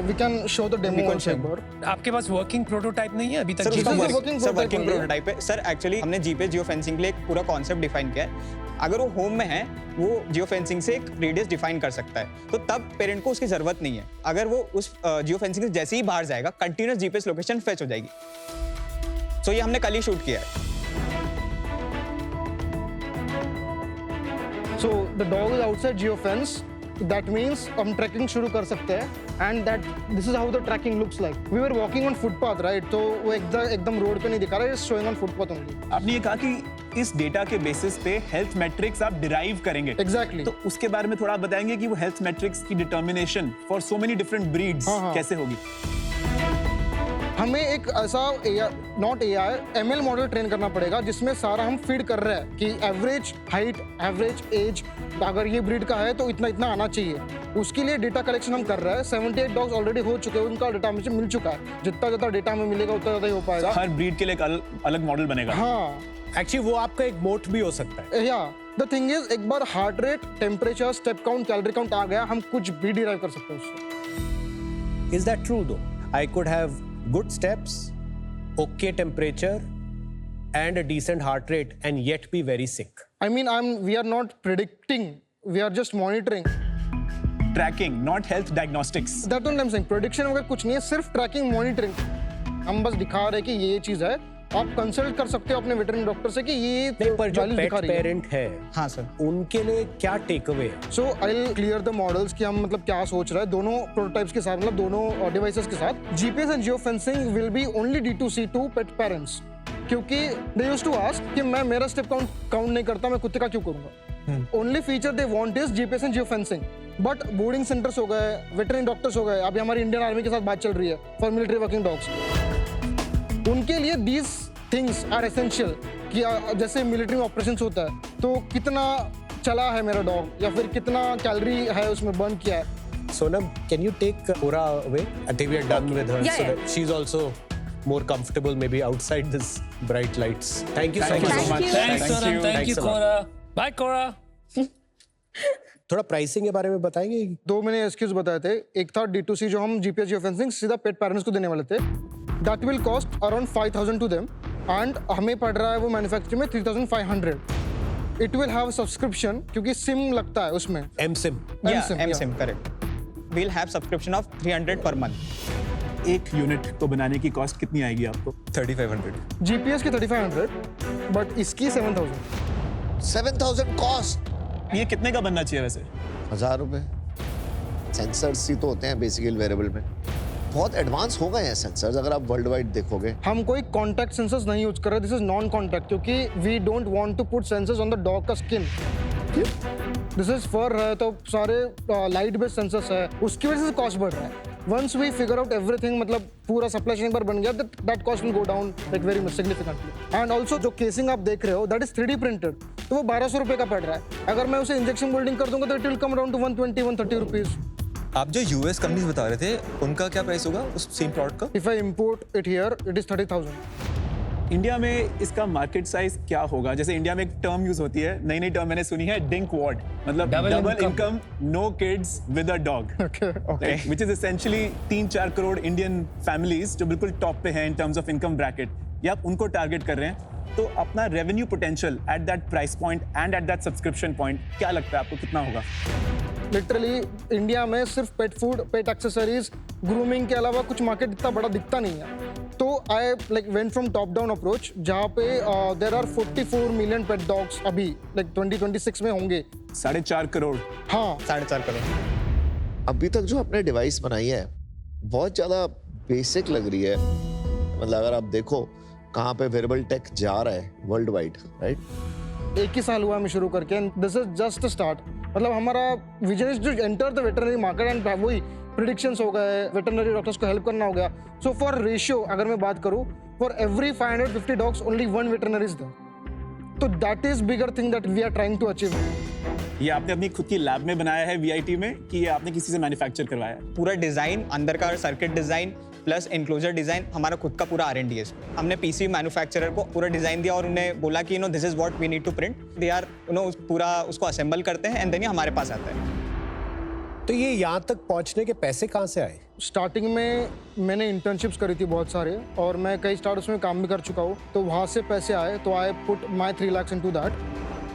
we can show the demo also एक बार। आपके पास वर्किंग प्रोटोटाइप नहीं है अभी तक? Sir This is the working prototype only। Prototype है सर। एक्चुअली हमने जीपीएस जियो फेंसिंग के लिए एक पूरा कॉन्सेप्ट डिफाइन किया है। अगर वो होम में है वो जियो फेंसिंग से एक रेडियस डिफाइन कर सकता है, तो तब पेरेंट को उसकी जरूरत नहीं है। अगर वो उस जियो फेंसिंग से जैसे ही बाहर जाएगा कंटिन्यूअस जीपीएस लोकेशन फेच हो जाएगी। सो ये हमने कल ही शूट किया है। So the dog is outside geo fence. That means हम ट्रैकिंग शुरू कर सकते हैं and that this is how the tracking looks like. We were walking on footpath, right? तो वो एकदम रोड पे नहीं दिखा रहा है, it's showing on footpath only. आपने ये कहा कि इस डेटा के बेसिस पे हेल्थ मैट्रिक्स आप डिराइव करेंगे। Exactly. तो उसके बारे में थोड़ा आप बताएंगे कि वो हेल्थ मैट्रिक्स की determination for so many different breeds कैसे होगी? हमें एक ऐसा not AI ML model train करना पड़ेगा जिसमें सारा हम फीड कर रहे हैं कि एवरेज हाइट, एवरेज एज, अगर ये ब्रीड का है तो इतना इतना आना चाहिए। उसके लिए डेटा कलेक्शन हम कर रहे हैं। 78 डॉग्स ऑलरेडी हो चुके हैं, उनका डेटा मुझे मिल चुका है। जितना ज़्यादा डेटा में मिलेगा उतना ज़्यादा ही हो पाएगा। हर ब्रीड के लिए एक अलग मॉडल बनेगा। हाँ, एक्चुअली वो आपका एक मोट भी हो सकता है। या द थिंग इज, एक बार heart rate, temperature, step count, calorie count आ गया, हम कुछ भी डिराइव कर सकते हैं उससे। Is that true though? I could have good steps, okay temperature, and a decent heart rate, and yet be very sick. I mean, we are not predicting, we are just monitoring. Tracking, not health diagnostics. That's what I'm saying. Prediction वगैरह कुछ नहीं है, सिर्फ trekking, monitoring. हम बस दिखा रहे हैं कि ये चीज है, आप कंसल्ट कर सकते हो अपने वेटरनरी डॉक्टर से कि ये नहीं, पर जो values पेट दिखा रही है। पेरेंट है, हाँ सर, उनके लिए क्या टेक अवे है? So I will clear the models कि हम मतलब क्या सोच रहे हैं दोनों प्रोटोटाइप्स के साथ, मतलब दोनों डिवाइसेस के साथ। GPS and geo fencing will be only D2C to pet parents, क्योंकि दे यूज्ड टू आस्क कि मैं मेरा स्टेप काउंट नहीं करता, मैं कुत्ते का क्यों करूंगा। Only feature they want is GPS and geo fencing. But boarding centres हो गए, वेटरनरी डॉक्टर्स हो गए, अभी हमारी इंडियन आर्मी के साथ बात चल रही है फॉर मिलिट्री वर्किंग डॉग्स, उनके लिए दीज थिंग्स आर एसेंशियल। कि जैसे मिलिट्री में ऑपरेशंस होता है तो कितना चला है मेरा डॉग, या फिर कितना कैलोरी है उसमें बर्न किया है। Sonam, can you take Cora away? I think we are done with her, Yeah, so yeah. that she's also more comfortable maybe outside this bright lights. Thank you so Thank you much. so much. Thanks, Sonam. Thank Thanks you, a lot. Cora. Bye, Cora. थोड़ा pricing के बारे में बताएंगे? दो मैंने excuse बताए थे, एक था D2C जो हम जीपीएस जियो फेंसिंग सीधा पेट पेरेंट्स को देने वाले थे, that will cost around 5,000 to them, and हमें पड़ रहा है वो मैन्युफैक्चरिंग में 3,500। इट विल हैव सब्सक्रिप्शन, क्योंकि सिम लगता है उसमें, M-SIM. M-SIM, correct. We'll have subscription of 300 per month. एक यूनिट को बनाने की कॉस्ट कितनी आएगी आपको? 3500 जीपीएस की 3,500, बट इसकी 7,000। 7,000 कॉस्ट। ये कितने का बनना चाहिए वैसे? 1,000 रुपए। सेंसर्स ही तो होते हैं बेसिकली वेरेबल में, बहुत एडवांस हो गए हैं सेंसर्स अगर आप वर्ल्ड वाइड देखोगे। हम कोई कॉन्टैक्ट सेंसर्स नहीं यूज कर रहे, दिस इज नॉन कॉन्टैक्ट, क्योंकि we don't want to put sensors on the dog का स्किन। दिस इज फर है तो सारे लाइट बेस्ड सेंसर्स है, उसकी वजह से कॉस्ट बढ़ रहा है। Once we figure out everything, मतलब पूरा सप्लाई चेन एक बार बन गया, that cost will go down like very much significantly. And also जो केसिंग आप देख रहे हो दैट इज 3D प्रिंटेड, तो वो 1,200 रुपए का पड़ रहा है। अगर मैं उसे इंजेक्शन मोल्डिंग कर दूंगा तो it will come around two 120-130 rupees. आप जो यूएस कंपनीज बता रहे थे उनका क्या प्राइस होगा उस सेम प्रोडक्ट का? If I import it here it is 30,000। India में इसका मार्केट साइज क्या होगा? जैसे इंडिया में एक टर्म यूज होती है, नई नई टर्म मैंने सुनी है, डिंक वॉर्ड, मतलब Double double income. Income, no kids with a dog, which is essentially 3-4 crore Indian families जो बिल्कुल टॉप पे हैं in terms of income bracket, या आप उनको टारगेट कर रहे हैं, तो अपना revenue potential at that price point and at that subscription point क्या लगता है आपको कितना होगा? लिटरली इंडिया में सिर्फ पेट फूड, पेट एक्सेसरीज, ग्रूमिंग के अलावा कुछ मार्केट इतना बड़ा दिखता नहीं है। तो I like went from top down approach, जहाँ पे there are 44 million pet dogs अभी लाइक 2026 में होंगे। 4.5 करोड़। हाँ, 4.5 करोड़। अभी तक जो आपने डिवाइस बनाई है बहुत ज़्यादा बेसिक लग रही है, मतलब अगर आप देखो कहाँ पे वेरेबल टेक जा रहा है वर्ल्ड वाइड, राइट? 1 ही साल हुआ हमें शुरू करके, and this is just start. मतलब हमारा vision is to enter the veterinary market, and वही प्रिडिक्शंस हो गए, वेटरनरी डॉक्टर्स को हेल्प करना हो गया। सो फॉर रेशियो अगर मैं बात करूँ, for every 550 dogs only 1 veterinary is there, तो that is bigger thing that we are trying to achieve. ये आपने अपनी खुद की लैब में बनाया है VIT में, कि ये आपने किसी से मैन्युफैक्चर करवाया है? पूरा डिजाइन, अंदर का circuit design plus enclosure design हमारा खुद का पूरा R&D है। हमने PC मैन्युफैक्चरर को पूरा डिजाइन दिया और उन्हें बोला कि this is what we need to print, they are पूरा उसको असेंबल करते हैं एंड देन ये हमारे पास आता है। तो ये यहाँ तक पहुँचने के पैसे कहाँ से आए? स्टार्टिंग में मैंने इंटर्नशिप्स करी थी बहुत सारे, और मैं कई स्टार्टअप्स में काम भी कर चुका हूँ, तो वहाँ से पैसे आए, तो I put my 3 lakhs into that.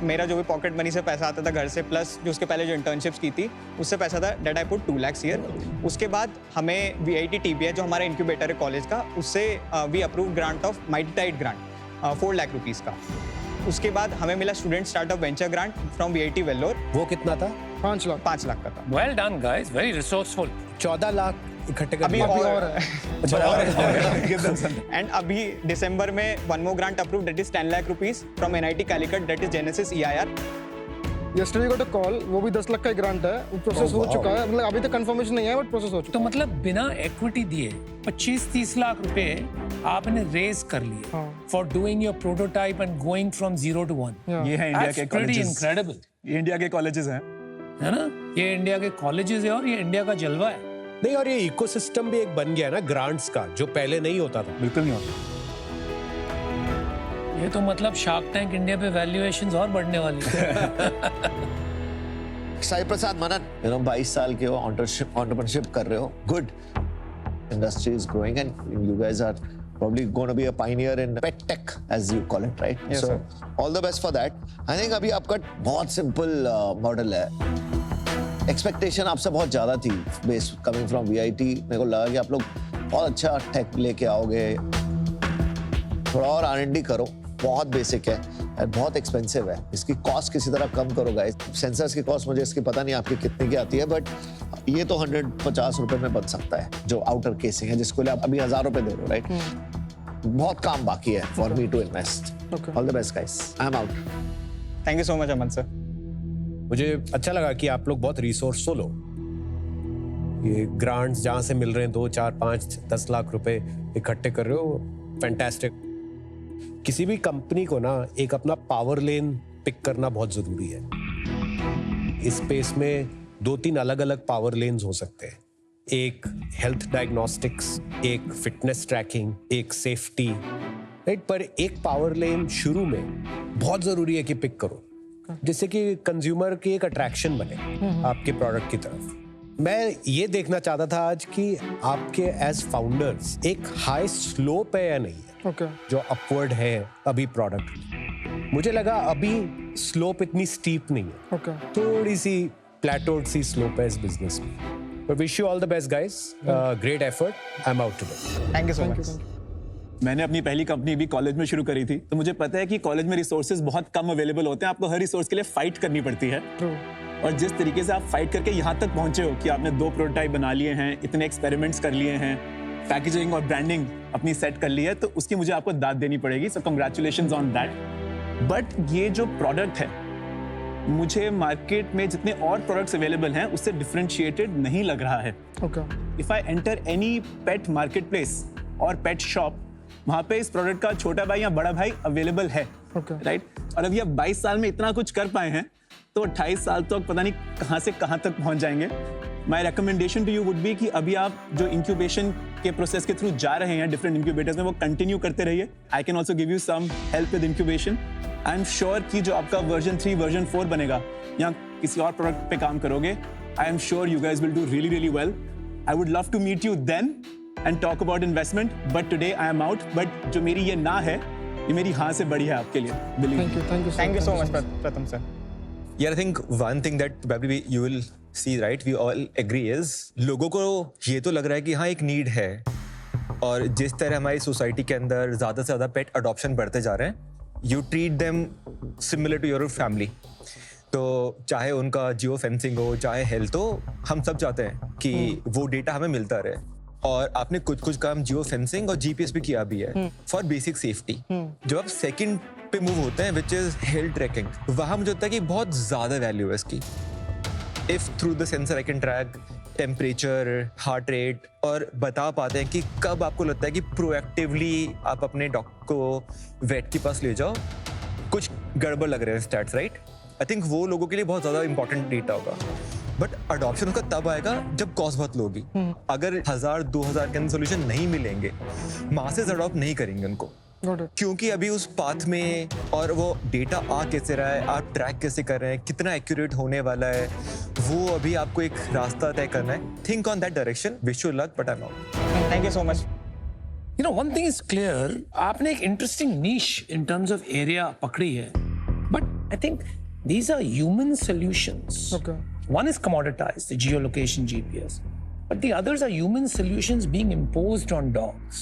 मेरा जो भी पॉकेट मनी से पैसा आता था घर से, प्लस जो उसके पहले जो इंटर्नशिप्स की थी उससे पैसा था, that I put 2 lakhs year. उसके बाद हमें VIT TBI जो हमारा इंक्यूबेटर है कॉलेज का, उससे we approve grant of MeitY TIDE grant 4 lakh rupees का। उसके बाद हमें मिला student startup venture grant from VIT Vellore, वो कितना था? 5 लाख। 5 लाख का था। Well done, guys. Very resourceful. 14 lakh इकट्ठे कर अभी दिए। और है। एंड अभी दिसंबर में one more grant approve, that is 10 lakh rupees from NIT Calicut, that is genesis EIR। Yesterday got a call, वो भी 10 लाख का ग्रांट है, वो प्रोसेस हो चुका है, मतलब अभी तक कंफर्मेशन नहीं है बट प्रोसेस हो चुका तो मतलब बिना इक्विटी दिए 25-30 लाख रुपए आपने रेज कर लिए हाँ। For doing your prototype and going from 0 to 1। ये है इंडिया के pretty कॉलेजेस, incredible, ये इंडिया के कॉलेजेस हैं, है ना? ये इंडिया के कॉलेजेस है और ये इंडिया का जलवा है। नहीं, और ये इकोसिस्टम भी एक बन गया ना ग्रांट्स का, जो पहले नहीं होता था। बिल्कुल नहीं होता। ये तो मतलब शार्क टैंक इंडिया पे वैल्यूएशंस और बढ़ने वाली है। साई प्रसाद मनन, 22 साल के हो, एंटरप्रेन्योरशिप कर रहे हो, good, industry is growing and you guys are probably going to be a pioneer in pet tech as you call it, right? Yes, so sir. all the best for that. I think अभी आपका बहुत simple model है, expectation आपसे बहुत ज़्यादा थी base coming from VIT। मेरे को लगा कि आप लोग बहुत अच्छा टेक लेके आओगे, थोड़ा और R&D करो, बहुत बेसिक है और बहुत एक्सपेंसिव है। इसकी कॉस्ट किसी तरह कम करो गाइस। सेंसर्स की कॉस्ट मुझे इसकी पता नहीं आपकी कितने की आती है, बट ये तो 150 रुपए में बन सकता है, जो आउटर केसिंग है, जिसको लिए आप अभी 1000 रुपए दे रहे हो, राइट? बहुत काम बाकी है for me to invest. All the best guys, I am out. Thank you so much Aman sir. मुझे अच्छा लगा कि आप लोग बहुत रिसोर्सफुल हो। ये ग्रांट्स जहाँ से मिल रहे हैं 2, 4, 5, 10 लाख रुपए इकट्ठे कर रहे हो, फैंटास्टिक। किसी भी कंपनी को ना एक अपना पावर लेन पिक करना बहुत जरूरी है। इस स्पेस में 2-3 अलग अलग पावर लेन्स हो सकते हैं। एक हेल्थ डायग्नोस्टिक्स, एक फिटनेस ट्रैकिंग, एक सेफ्टी, राइट? पर एक पावर लेन शुरू में बहुत जरूरी है कि पिक करो, जिससे कि कंज्यूमर की एक अट्रैक्शन बने आपके प्रोडक्ट की तरफ। मैं ये देखना चाहता था आज कि आपके एज फाउंडर्स एक हाई स्लोप है या नहीं है, जो अपवर्ड है अभी प्रोडक्ट। मुझे लगा अभी स्लोप इतनी स्टीप नहीं है, थोड़ी सी प्लेटोड सी स्लोप है इस बिजनेस में। But wish you all the best guys, great effort, I'm out today. Thank you so much. मैंने अपनी पहली कंपनी भी कॉलेज में शुरू करी थी, तो मुझे पता है कि कॉलेज में रिसोर्सेज बहुत कम अवेलेबल होते हैं। आपको हर रिसोर्स के लिए फाइट करनी पड़ती है। और जिस तरीके से आप फाइट करके यहाँ तक पहुंचे हो कि आपने 2 प्रोटोटाइप बना लिए हैं, इतने एक्सपेरिमेंट्स कर लिए हैं, पैकेजिंग और ब्रांडिंग अपनी सेट कर ली है, तो उसकी मुझे आपको दाद देनी पड़ेगी। सो कंग्रेचुलेशंस ऑन दैट। बट ये जो प्रोडक्ट है, मुझे मार्केट में जितने और प्रोडक्ट्स अवेलेबल हैं उससे डिफरेंशिएटेड नहीं लग रहा है। If I enter any pet market place और पेट शॉप, वहां पे इस प्रोडक्ट का छोटा भाई या बड़ा भाई अवेलेबल है, राइट? और अभी आप 22 साल में इतना कुछ कर पाए हैं, तो 28 साल तक पता नहीं कहां से कहां तक पहुंच जाएंगे। My recommendation to you would be कि अभी आप जो इंक्यूबेशन के प्रोसेस के थ्रू जा रहे हैं डिफरेंट इंक्यूबेटर्स में, वो कंटिन्यू करते रहिए। I can also give you some help with incubation. I am sure कि जो आपका वर्जन 3, वर्जन 4 बनेगा या किसी और प्रोडक्ट पे काम करोगे, I am sure you guys will do really really well. I would love to meet you then and talk about investment, but today I am out. But जो मेरी ये ना है, ये मेरी हाँ से बड़ी है आपके लिए। थैंक यू सो मच प्रथम sir. Yeah, I think one thing that probably you will see, right, we all agree is, लोगों को ये तो लग रहा है कि हाँ एक नीड है, और जिस तरह हमारी सोसाइटी के अंदर ज़्यादा से ज़्यादा पेट अडॉप्शन बढ़ते जा रहे हैं, you treat them similar to your family. तो चाहे उनका जियो फेंसिंग हो, चाहे हेल्थ हो, हम सब चाहते हैं कि वो डेटा हमें मिलता रहे। और आपने कुछ काम जियो फेंसिंग और जीपीएस भी किया भी है फॉर बेसिक सेफ्टी। जब आप सेकंड पे मूव होते हैं, विच इज हेल्थ ट्रैकिंग, वहां मुझे लगता है कि बहुत ज्यादा वैल्यू है इसकी। If through the sensor I can track temperature, heart rate, और बता पाते हैं कि कब आपको लगता है कि प्रोएक्टिवली आप अपने डॉक्टर को वेट के पास ले जाओ, कुछ गड़बड़ लग रहे हैं स्टैट्स, राइट? आई थिंक वो लोगों के लिए बहुत ज्यादा इंपॉर्टेंट डेटा होगा। बट अडॉप्शन उसका तब आएगा जब कॉस्ट बहुत लो होगी। अगर 1000-2000 के अंदर सोल्यूशन नहीं मिलेंगे, मासेस अडॉप्ट नहीं करेंगे उनको, क्योंकि अभी उस पाथ में, और वो डेटा आ कैसे रहा है, आप ट्रैक कैसे कर रहे हैं, कितना एक्यूरेट होने वाला है, वो अभी आपको एक रास्ता तय करना है। Think on that direction. Wish you luck, but I am out. Thank you so much. You know, one thing is clear, आपने एक interesting niche in terms of area पकड़ी है, but I think these are human solutions. One is commoditized, the geolocation GPS, but the others are human solutions being imposed on dogs.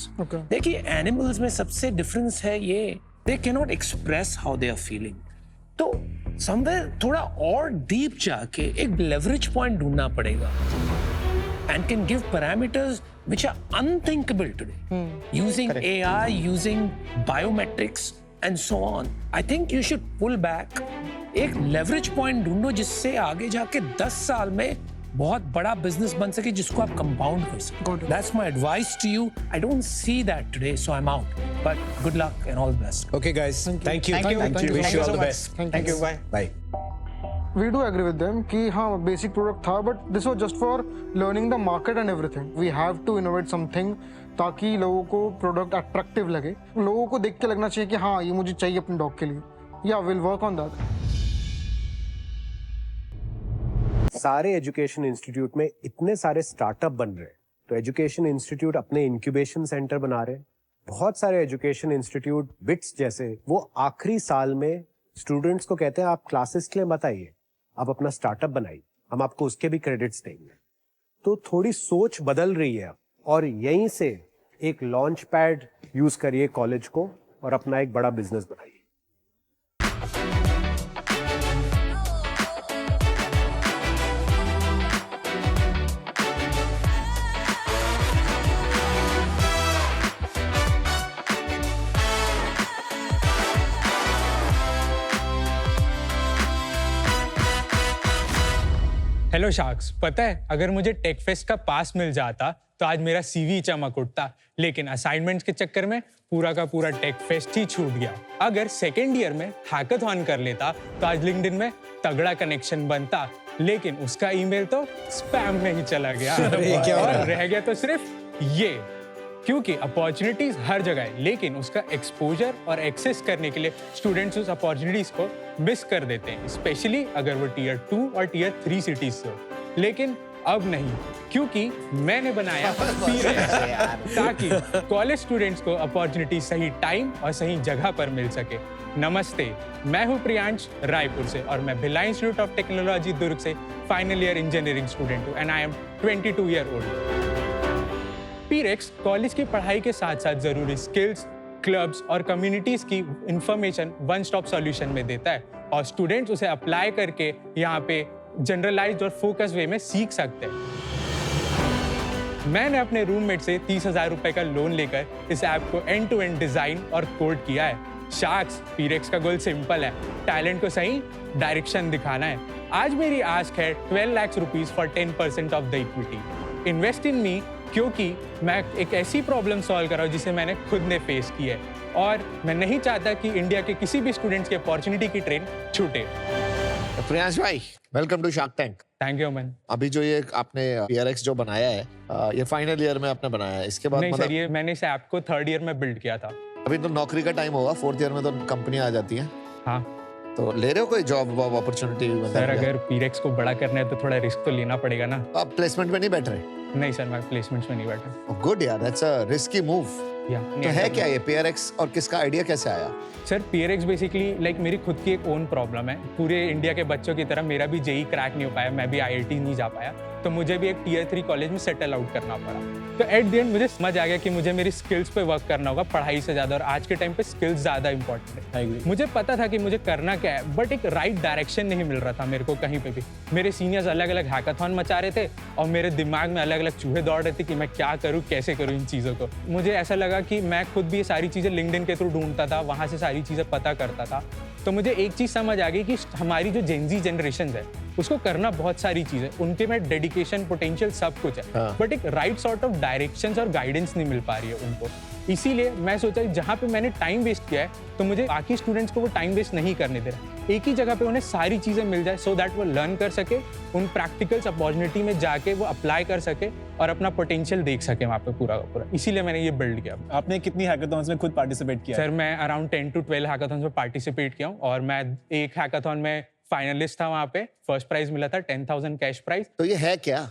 देखिए, animals में सबसे difference है ये, they cannot express how they are feeling. तो somewhere थोड़ा और deep जाके एक leverage point ढूंढना पड़ेगा, and can give parameters which are unthinkable today, using AI, using biometrics and so on. I think you should pull back, एक leverage point ढूंढो जिससे आगे जाके 10 साल में बहुत बड़ा बिजनेस बन सके, जिसको आप कंपाउंड कर सको। That's my advice to you. I don't see that today, so I'm out. But good luck and all the best. Okay guys, thank you. Wish you all the best. Thank you. Bye. Bye. We do agree with them कि हाँ basic product था, but this was just for learning the market and everything. We have to innovate something ताकि लोगों को product attractive लगे, लोगों को देख के लगना चाहिए कि हाँ ये मुझे चाहिए अपने dog के लिए। Yeah, we'll work on that. सारे एजुकेशन इंस्टीट्यूट में इतने सारे स्टार्टअप बन रहे हैं, तो एजुकेशन इंस्टीट्यूट अपने इंक्यूबेशन सेंटर बना रहे हैं। बहुत सारे एजुकेशन इंस्टीट्यूट बिट्स जैसे, वो आखिरी साल में स्टूडेंट्स को कहते हैं आप क्लासेस के लिए मत आइए, आप अपना स्टार्टअप बनाइए, हम आपको उसके भी क्रेडिट्स देंगे। तो थोड़ी सोच बदल रही है और यहीं से एक लॉन्च पैड यूज करिए कॉलेज को और अपना एक बड़ा बिजनेस बनाइए। हेलो शार्क्स, पता है अगर मुझे टेक फेस्ट का पास मिल जाता तो आज मेरा सीवी चमक उठता, लेकिन असाइनमेंट्स के चक्कर में पूरा का पूरा टेक फेस्ट ही छूट गया। अगर सेकेंड ईयर में हैकाथॉन कर लेता तो आज लिंक्डइन में तगड़ा कनेक्शन बनता, लेकिन उसका ईमेल तो स्पैम में ही चला गया और रह गया तो सिर्फ ये, क्योंकि अपॉर्चुनिटीज हर जगह है, लेकिन उसका एक्सपोजर और एक्सेस करने के लिए स्टूडेंट्स उस अपॉर्चुनिटीज को मिस कर देते हैं, स्पेशली अगर वो टीयर 2 और टीयर 3 सिटीज से हो। लेकिन अब नहीं, क्योंकि मैंने बनाया पीरेक्स ताकि कॉलेज स्टूडेंट्स को अपॉर्चुनिटी सही टाइम और सही जगह पर मिल सके। नमस्ते, मैं हूं प्रियांश रायपुर से और मैं Bhilai institute of technology Durg से फाइनल ईयर इंजीनियरिंग स्टूडेंट हूं and I am 22 year old. Peerex college की पढ़ाई के साथ साथ जरूरी स्किल्स, क्लब्स और कम्युनिटीज की इंफॉर्मेशन वन स्टॉप सॉल्यूशन में देता है और स्टूडेंट्स उसे अप्लाई करके यहाँ पे जनरलाइज्ड और फोकस वे में सीख सकते हैं। मैंने अपने रूममेट से 30,000 रुपए का लोन लेकर इस ऐप को एंड टू एंड डिजाइन और कोड किया है। शार्क्स, पीरेक्स का गोल सिंपल है, टैलेंट को सही डायरेक्शन दिखाना है। आज मेरी आस्क है 12 lakh rupees for 10% of the equity. Invest in me, क्योंकि मैं एक ऐसी प्रॉब्लम सॉल्व कर रहा हूँ जिसे मैंने खुद ने फेस की है और मैं नहीं चाहता कि इंडिया के किसी भी स्टूडेंट्स की अपॉर्चुनिटी की ट्रेन छूटे। प्रियांश भाई, welcome to Shark Tank. Thank you Aman. अभी जो ये आपने पीआरएक्स जो बनाया है, ये फाइनल ईयर में आपने बनाया है, इसके बाद नहीं सर, ये मैंने इस ऐप को 3rd ईयर में बिल्ड किया था। अभी तो नौकरी का टाइम होगा, 4th ईयर में तो कंपनी आ जाती है। हाँ, तो ले रहे हो कोई जॉब अपॉर्चुनिटी? सर अगर पीरेक्स को बड़ा करना है तो थोड़ा रिस्क तो लेना पड़ेगा ना। आप प्लेसमेंट में नहीं बैठ रहे? नहीं सर, मैं प्लेसमेंट्स में नहीं बैठा। गुड यार, दैट्स अ रिस्की मूव। तो है क्या ये पीआरएक्स और किसका आइडिया कैसे आया? सर पीआरएक्स बेसिकली लाइक मेरी खुद की एक ओन प्रॉब्लम है। पूरे इंडिया के बच्चों की तरह मेरा भी जेई क्रैक नहीं हो पाया, मैं भी आईआईटी नहीं जा पाया, तो मुझे भी एक टीयर 3 कॉलेज में सेटल आउट करना पड़ा। तो एट द एंड मुझे समझ आ गया कि मुझे मेरी स्किल्स पे वर्क करना होगा पढ़ाई से ज़्यादा, और आज के टाइम पे स्किल्स ज़्यादा इंपॉर्टेंट है। मुझे पता था कि मुझे करना क्या है, बट एक राइट डायरेक्शन नहीं मिल रहा था मेरे को कहीं पे भी। मेरे सीनियर्स अलग अलग हैकाथॉन मचा रहे थे और मेरे दिमाग में अलग अलग चूहे दौड़ रहे थे कि मैं क्या करूँ, कैसे करूँ इन चीज़ों को। मुझे ऐसा लगा कि मैं खुद भी ये सारी चीज़ें लिंक्डइन के थ्रू ढूंढता था, वहाँ से सारी चीज़ें पता करता था। तो मुझे एक चीज़ समझ आ गई कि हमारी जो जेनजी जनरेशन है उसको करना बहुत सारी चीज़ें, उनके में डेडिकेशन, पोटेंशियल सब कुछ है, बट एक राइट सॉर्ट ऑफ डायरेक्शंस और गाइडेंस नहीं मिल पा रही है उनको। इसीलिए मैं सोचा जहाँ पे मैंने टाइम वेस्ट किया है तो मुझे बाकी स्टूडेंट्स को वो टाइम वेस्ट नहीं करने दे रहा, एक ही जगह पे उन्हें सारी चीज़ें मिल जाए सो दैट वो लर्न कर सके, उन प्रैक्टिकल्स अपॉर्चुनिटी में जाके वो अप्लाई कर सके और अपना पोटेंशियल देख सके वहाँ पे पूरा का पूरा। इसीलिए मैंने ये बिल्ड किया। आपने कितनी हैकाथॉन्स में खुद पार्टिसिपेट किया? सर मैं अराउंड 10 to 12 हैकाथॉन्स में पार्टिसिपेट किया हूँ और मैं एक हैकाथॉन में फाइनलिस्ट था, वहाँ पे फर्स्ट प्राइज मिला था 10,000 कैश प्राइज। तो ये है क्या?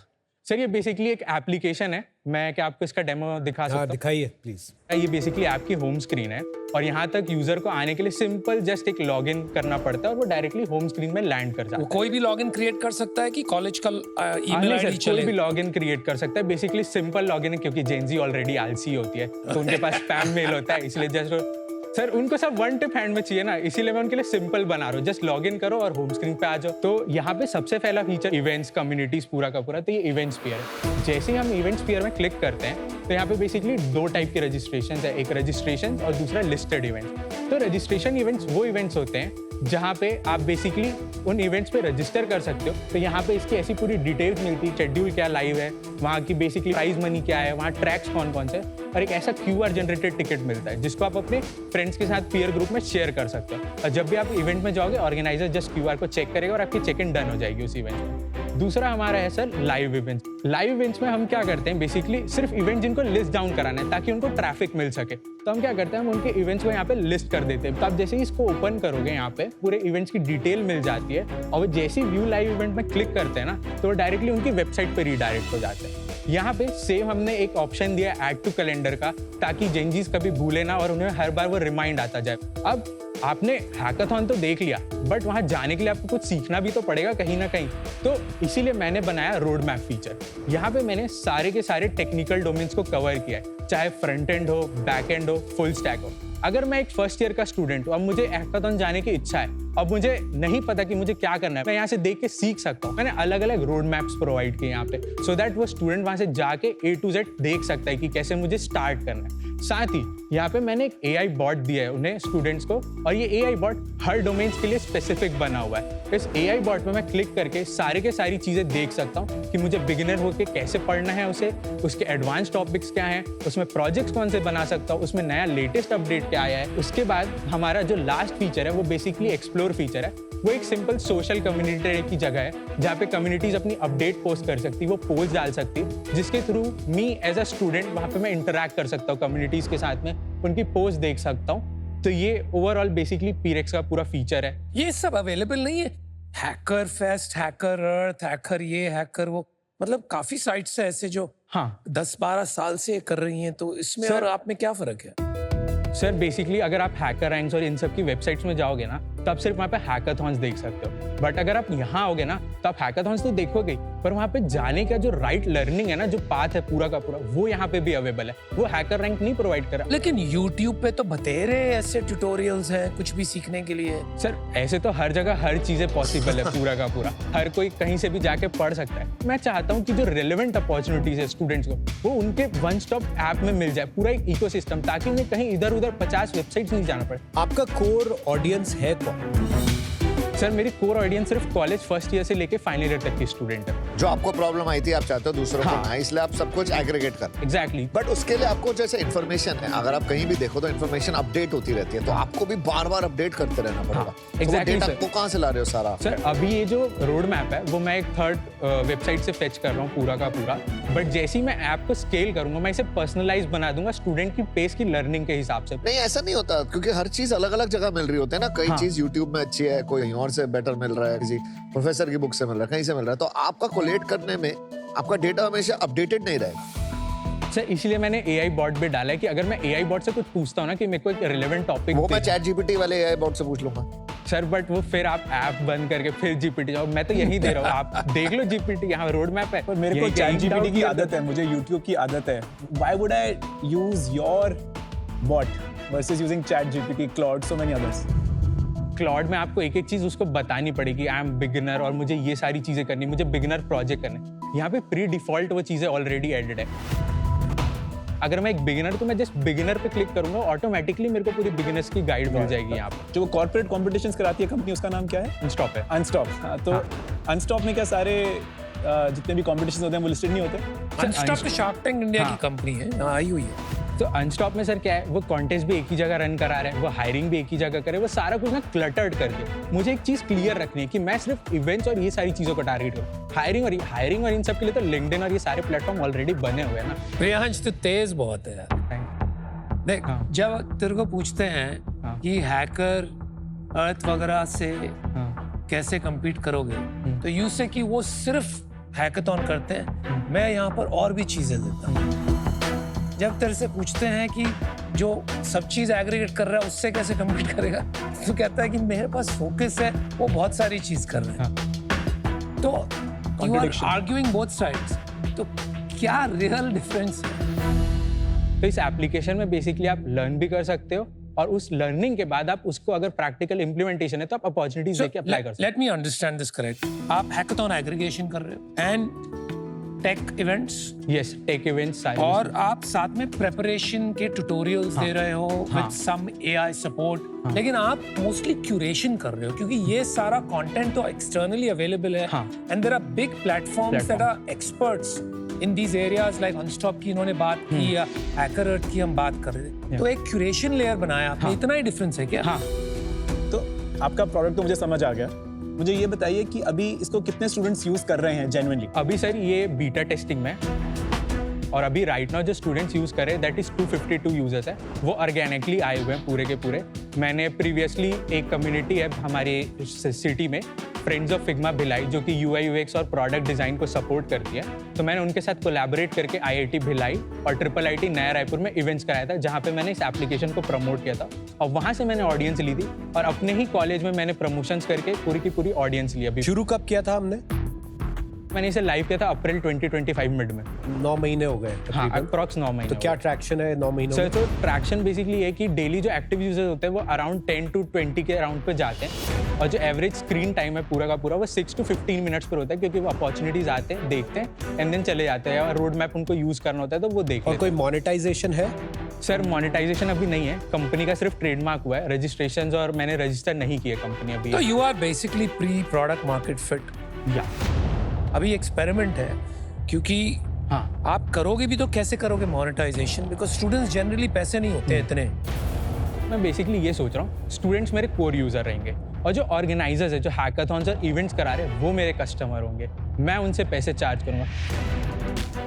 सर ये बेसिकली एक एप्लीकेशन है, मैं क्या आपको इसका डेमो दिखा सकता हूँ? दिखाइए प्लीज। ये बेसिकली ऐप की होम स्क्रीन है और यहाँ तक यूजर को आने के लिए सिंपल जस्ट एक लॉगिन करना पड़ता है और वो डायरेक्टली होम स्क्रीन में लैंड कर जाता है। कोई भी लॉगिन क्रिएट कर सकता है कि कॉलेज का ईमेल आईडी चले? कोई भी लॉगिन क्रिएट कर सकता है, बेसिकली सिंपल लॉगिन है, क्योंकि जेनजी ऑलरेडी आलसी होती है तो उनके पास स्पैम मेल होता है, इसलिए जस्ट सर उनको सब वन टिप हैंड में चाहिए ना, इसीलिए मैं उनके लिए सिंपल बना रहा हूँ, जस्ट लॉगिन करो और होम स्क्रीन पे आ जाओ। तो यहाँ पे सबसे पहला फीचर इवेंट्स, कम्युनिटीज पूरा का पूरा, तो ये इवेंट्स पेयर है। जैसे ही हम इवेंट्स पेयर में क्लिक करते हैं तो यहाँ पे बेसिकली 2 टाइप के रजिस्ट्रेशन है, एक रजिस्ट्रेशन और दूसरा लिस्टेड इवेंट। तो रजिस्ट्रेशन इवेंट्स वो इवेंट्स होते हैं जहाँ पे आप बेसिकली उन इवेंट्स पे रजिस्टर कर सकते हो। तो यहाँ पे इसकी ऐसी पूरी डिटेल्स मिलती है, शेड्यूल क्या लाइव है, वहाँ की बेसिकली प्राइज मनी क्या है, वहाँ ट्रैक्स कौन कौन से, और एक ऐसा QR जनरेटेड टिकट मिलता है जिसको आप अपने फ्रेंड्स के साथ पीयर ग्रुप में शेयर कर सकते हो। और जब भी आप इवेंट में जाओगे ऑर्गेनाइजर जस्ट QR को चेक करेगा और आपकी चेक इन डन हो जाएगी उस इवेंट में। दूसरा हमारा है sir live events. Live events में हम क्या करते हैं, बेसिकली सिर्फ इवेंट जिनको लिस्ट डाउन कराना है ताकि उनको ट्रैफिक मिल सके, तो हम क्या करते हैं, हम उनके इवेंट्स को यहाँ पे लिस्ट कर देते हैं। तो आप जैसे ही इसको ओपन करोगे यहाँ पे पूरे इवेंट्स की डिटेल मिल जाती है और वो जैसे ही व्यू लाइव इवेंट में क्लिक करते हैं ना तो वो डायरेक्टली उनकी वेबसाइट पे रीडायरेक्ट हो जाते हैं। यहाँ पे सेम हमने एक ऑप्शन दिया ऐड टू कैलेंडर का, ताकि जेनजीज कभी भूले ना और उन्हें हर बार वो रिमाइंड आता जाए। अब आपने हैकाथॉन तो देख लिया, बट वहां जाने के लिए आपको कुछ सीखना भी तो पड़ेगा कहीं ना कहीं। तो इसीलिए मैंने बनाया रोड मैप फीचर। यहाँ पे मैंने सारे के सारे टेक्निकल डोमेन्स को कवर किया है, चाहे फ्रंट एंड हो, बैक एंड हो, फुल स्टैक हो। अगर मैं एक फर्स्ट ईयर का स्टूडेंट हूँ, अब मुझे हैकाथॉन जाने की इच्छा है, अब मुझे नहीं पता कि मुझे क्या करना है, मैं यहाँ से देख के सीख सकता हूँ। मैंने अलग अलग रोड मैप्स प्रोवाइड किए यहाँ पे, सो दैट वो स्टूडेंट वहाँ से जाके A to Z देख सकता है कि कैसे मुझे स्टार्ट करना है। साथ ही यहाँ पे मैंने एक AI बॉट दिया है उन्हें स्टूडेंट्स को, और ये AI बॉट हर डोमेन्स के लिए स्पेसिफिक बना हुआ है। इस AI बॉट में मैं क्लिक करके सारे के सारी चीज़ें देख सकता हूँ कि मुझे बिगिनर होके कैसे पढ़ना है उसे, उसके एडवांस टॉपिक्स क्या हैं, उसमें प्रोजेक्ट्स कौन से बना सकता हूँ, उसमें नया लेटेस्ट अपडेट क्या आया है। उसके बाद हमारा जो लास्ट फीचर है वो बेसिकली एक्सप्लोर फीचर है। वो एक सिंपल सोशल कम्युनिटी की जगह है जहाँ पे कम्युनिटीज अपनी अपडेट पोस्ट कर सकती है, वो पोस्ट डाल सकती है, जिसके through me as a student वहाँ पे मैं इंटरैक्ट कर सकता हूँ कम्युनिटीज के साथ में, उनकी पोस्ट देख सकता हूँ। तो ये ओवरऑल बेसिकली पीरेक्स का पूरा फीचर है। ये सब अवेलेबल नहीं है? हैकर फेस्ट, हैकर अर्थ, हैकर ये, हैकर वो, मतलब काफी साइट्स है ऐसे जो हाँ 10-12 साल से कर रही हैं, तो इसमें और आप में क्या फर्क है? सर बेसिकली अगर आप हैकर रैंक्स और इन सब की वेबसाइट्स में जाओगे ना, तो आप सिर्फ वहाँ पे हैकाथॉन्स देख सकते हो। बट अगर आप यहाँ आओगे ना, तो आप हैकाथॉन्स तो देखोगे, पर वहाँ पे जाने का जो राइट लर्निंग है ना, जो पाथ है पूरा का पूरा, वो यहाँ पे भी अवेलेबल है। वो हैकर रैंक नहीं प्रोवाइड करा। लेकिन YouTube पे तो बतेरे ऐसे ट्यूटोरियल्स हैं कुछ भी सीखने के लिए। सर ऐसे तो हर जगह हर चीजें पॉसिबल है, पूरा का पूरा हर कोई कहीं से भी जाके पढ़ सकता है। मैं चाहता हूँ कि जो रेलेवेंट अपॉर्चुनिटीज है स्टूडेंट्स को, वो उनके वन स्टॉप ऐप में मिल जाए, पूरा एक इकोसिस्टम, ताकि उन्हें कहीं इधर उधर 50 वेबसाइट्स नहीं जाना पड़े। आपका कोर ऑडियंस है कौन? सर मेरी कोर ऑडियंस सिर्फ कॉलेज फर्स्ट ईयर से लेके फाइनल ईयर तक की स्टूडेंट है। जो आपको प्रॉब्लम आई थी, आप चाहते हो दूसरों को ना, इसलिए आप सब कुछ एग्रीगेट कर। एग्जैक्टली। बट उसके लिए आपको जैसे इन्फॉर्मेशन है, अगर आप कहीं भी देखो तो इन्फॉर्मेशन अपडेट होती रहती है, तो आपको भी बार बार अपडेट करते रहना पड़ेगा। एग्जैक्टली डेटा को कहाँ से ला रहे हो सारा? सर अभी ये जो रोड मैप है वो मैं एक थर्ड वेबसाइट से फेच कर रहा हूँ पूरा का पूरा, बट जैसे ही मैं ऐप को स्केल करूंगा, मैं इसे पर्सनलाइज बना दूंगा स्टूडेंट की पेस की लर्निंग के हिसाब से। नहीं ऐसा नहीं होता, क्योंकि हर चीज अलग अलग जगह मिल रही होती है ना। कई चीज यूट्यूब में अच्छी है, कोई और से बेटर मिल रहा है, किसी प्रोफेसर की बुक से मिल रहा है, कहीं से मिल रहा है, तो आपका कोलेट करने में आपका डेटा हमेशा अपडेटेड नहीं रहेगा। सर इसलिए मैंने AI बॉट भी डाला है कि अगर मैं AI बॉट से कुछ पूछता हूँ ना कि मेरे को एक रिलेवेंट टॉपिक, वो मैं ChatGPT वाले AI बॉट से पूछ लूंगा। सर बट वो फिर आप ऐप बंद करके फिर GPT जाओ, मैं तो यही दे रहा हूँ, आप देख लो GPT, यहाँ रोड मैप है। पर मेरे को ChatGPT की आदत है, मुझे YouTube की आदत है। Why would I use your bot versus using ChatGPT, Claude, so many others? Cloud में आपको एक एक चीज उसको बतानी पड़ेगी, आई एम बिगिनर और मुझे ये सारी चीजें करनी, मुझे बिगिनर प्रोजेक्ट करने। यहाँ पे प्री डिफॉल्ट वो चीजें ऑलरेडी एडेड है। अगर मैं एक बिगिनर, तो मैं जस्ट बिगिनर पे क्लिक करूंगा, ऑटोमेटिकली मेरे को पूरी बिगिनर्स की गाइड मिल जाएगी यहाँ पे। जो कॉर्पोरेट कॉम्पिटिशंस कराती है कंपनी, उसका नाम क्या है? अनस्टॉप है। अनस्टॉप। हाँ, तो अनस्टॉप में क्या सारे जितने भी कॉम्पिटिशंस होते हैं वो लिस्टेड नहीं होते? अनस्टॉप तो शार्क टैंक इंडिया की कंपनी है, आई हुई है। तो अनस्टॉप में सर क्या है, वो कॉन्टेस्ट भी एक ही जगह रन करा रहे हैं, वो हायरिंग भी एक ही जगह करे, वो सारा कुछ ना क्लटर्ड करके। मुझे एक चीज क्लियर रखनी है कि मैं सिर्फ इवेंट्स और ये सारी चीजों को टारगेट करूँ। हायरिंग और इन सब के लिए तो लिंक्डइन और ये सारे प्लेटफॉर्म ऑलरेडी बने हुए हैं ना। प्रियांश तो तेज बहुत है यार। देख जब तेरे को पूछते हैं कि हैकर अर्थ वगैरह से कैसे compete करोगे, तो यूं से कि वो सिर्फ हैकाथॉन करते हैं, मैं यहाँ पर और भी चीजें देता हूँ। जब तेरे से पूछते हैं कि जो सब चीज एग्रीगेट कर रहा है उससे कैसे कम्पीट करेगा, तो कहता है कि मेरे पास फोकस है, वो बहुत सारी चीज कर रहे हैं। तो you are arguing both sides, तो क्या रियल डिफरेंस है? तो इस एप्लीकेशन में बेसिकली आप लर्न भी कर सकते हो, और उस लर्निंग के बाद आप उसको अगर प्रैक्टिकल इंप्लीमेंटेशन है तो आप अपॉर्चुनिटीज लेके अप्लाई कर सकते हो। Let me understand this correct, आप हैकाथॉन एग्रीगेशन कर रहे हो and tech events? Yes, tech events, और आप साथ में प्रेपरेशन के ट्यूटोरियल्स दे रहे हो विद सम AI सपोर्ट, लेकिन आप मोस्टली क्यूरेशन कर रहे हो, क्योंकि ये सारा कंटेंट तो एक्सटर्नली अवेलेबल है, and there are big platforms that are experts in these areas, like Unstop की इन्होंने बात की, या हैकर अर्थ की हम बात कर रहे थे। तो एक क्यूरेशन लेयर बनाया आपने, इतना ही डिफरेंस है क्या? हाँ, तो आपका प्रोडक्ट तो मुझे समझ आ गया। मुझे ये बताइए कि अभी इसको कितने स्टूडेंट्स यूज कर रहे हैं जेन्युइनली? अभी सर ये बीटा टेस्टिंग में, और अभी राइट नाउ जो स्टूडेंट्स यूज कर रहे हैं दैट इज 252 यूजर्स है, वो ऑर्गेनिकली आए हुए हैं पूरे के पूरे। मैंने प्रीवियसली एक कम्युनिटी है हमारे सिटी में फ्रेंड्स ऑफ फिग्मा भिलाई जो कि UI UX और प्रोडक्ट डिजाइन को सपोर्ट करती है, तो मैंने उनके साथ कोलैबोरेट करके IIT भिलाई और IIIT नया रायपुर में इवेंट्स कराया था, जहाँ पे मैंने इस एप्लीकेशन को प्रमोट किया था और वहाँ से मैंने ऑडियंस ली थी और अपने ही कॉलेज में मैंने प्रमोशंस करके पूरी की पूरी ऑडियंस ली। अभी शुरू कब किया था हमने? मैंने इसे लाइव किया था अप्रैल 2025 मिड में। 9 महीने हो गए। हाँ, अप्रॉक्स 9 महीने। तो क्या ट्रैक्शन है 9 महीनों सर में? तो ट्रैक्शन बेसिकली है कि डेली जो एक्टिव यूजर्स होते हैं वो अराउंड 10 to 20 के अराउंड पे जाते हैं और जो एवरेज स्क्रीन टाइम है पूरा का पूरा वो 6 to 15 मिनट्स पर होता है, क्योंकि वो अपॉर्चुनिटीज आते हैं, देखते हैं एंड देन चले जाते हैं और रोड मैप उनको यूज करना होता है तो वो देख। और कोई मोनेटाइजेशन है? सर मोनेटाइजेशन अभी नहीं है, कंपनी का सिर्फ ट्रेडमार्क हुआ है, रजिस्ट्रेशंस और मैंने रजिस्टर नहीं किया कंपनी अभी। तो you are basically pre product market fit. या अभी एक्सपेरिमेंट है, क्योंकि हाँ आप करोगे भी तो कैसे करोगे मोनेटाइजेशन, बिकॉज स्टूडेंट्स जनरली पैसे नहीं होते इतने। मैं बेसिकली ये सोच रहा हूँ स्टूडेंट्स मेरे कोर यूजर रहेंगे और जो ऑर्गेनाइजर्स है, जो हैकाथॉन्स और इवेंट्स करा रहे हैं वो मेरे कस्टमर होंगे, मैं उनसे पैसे चार्ज करूँगा।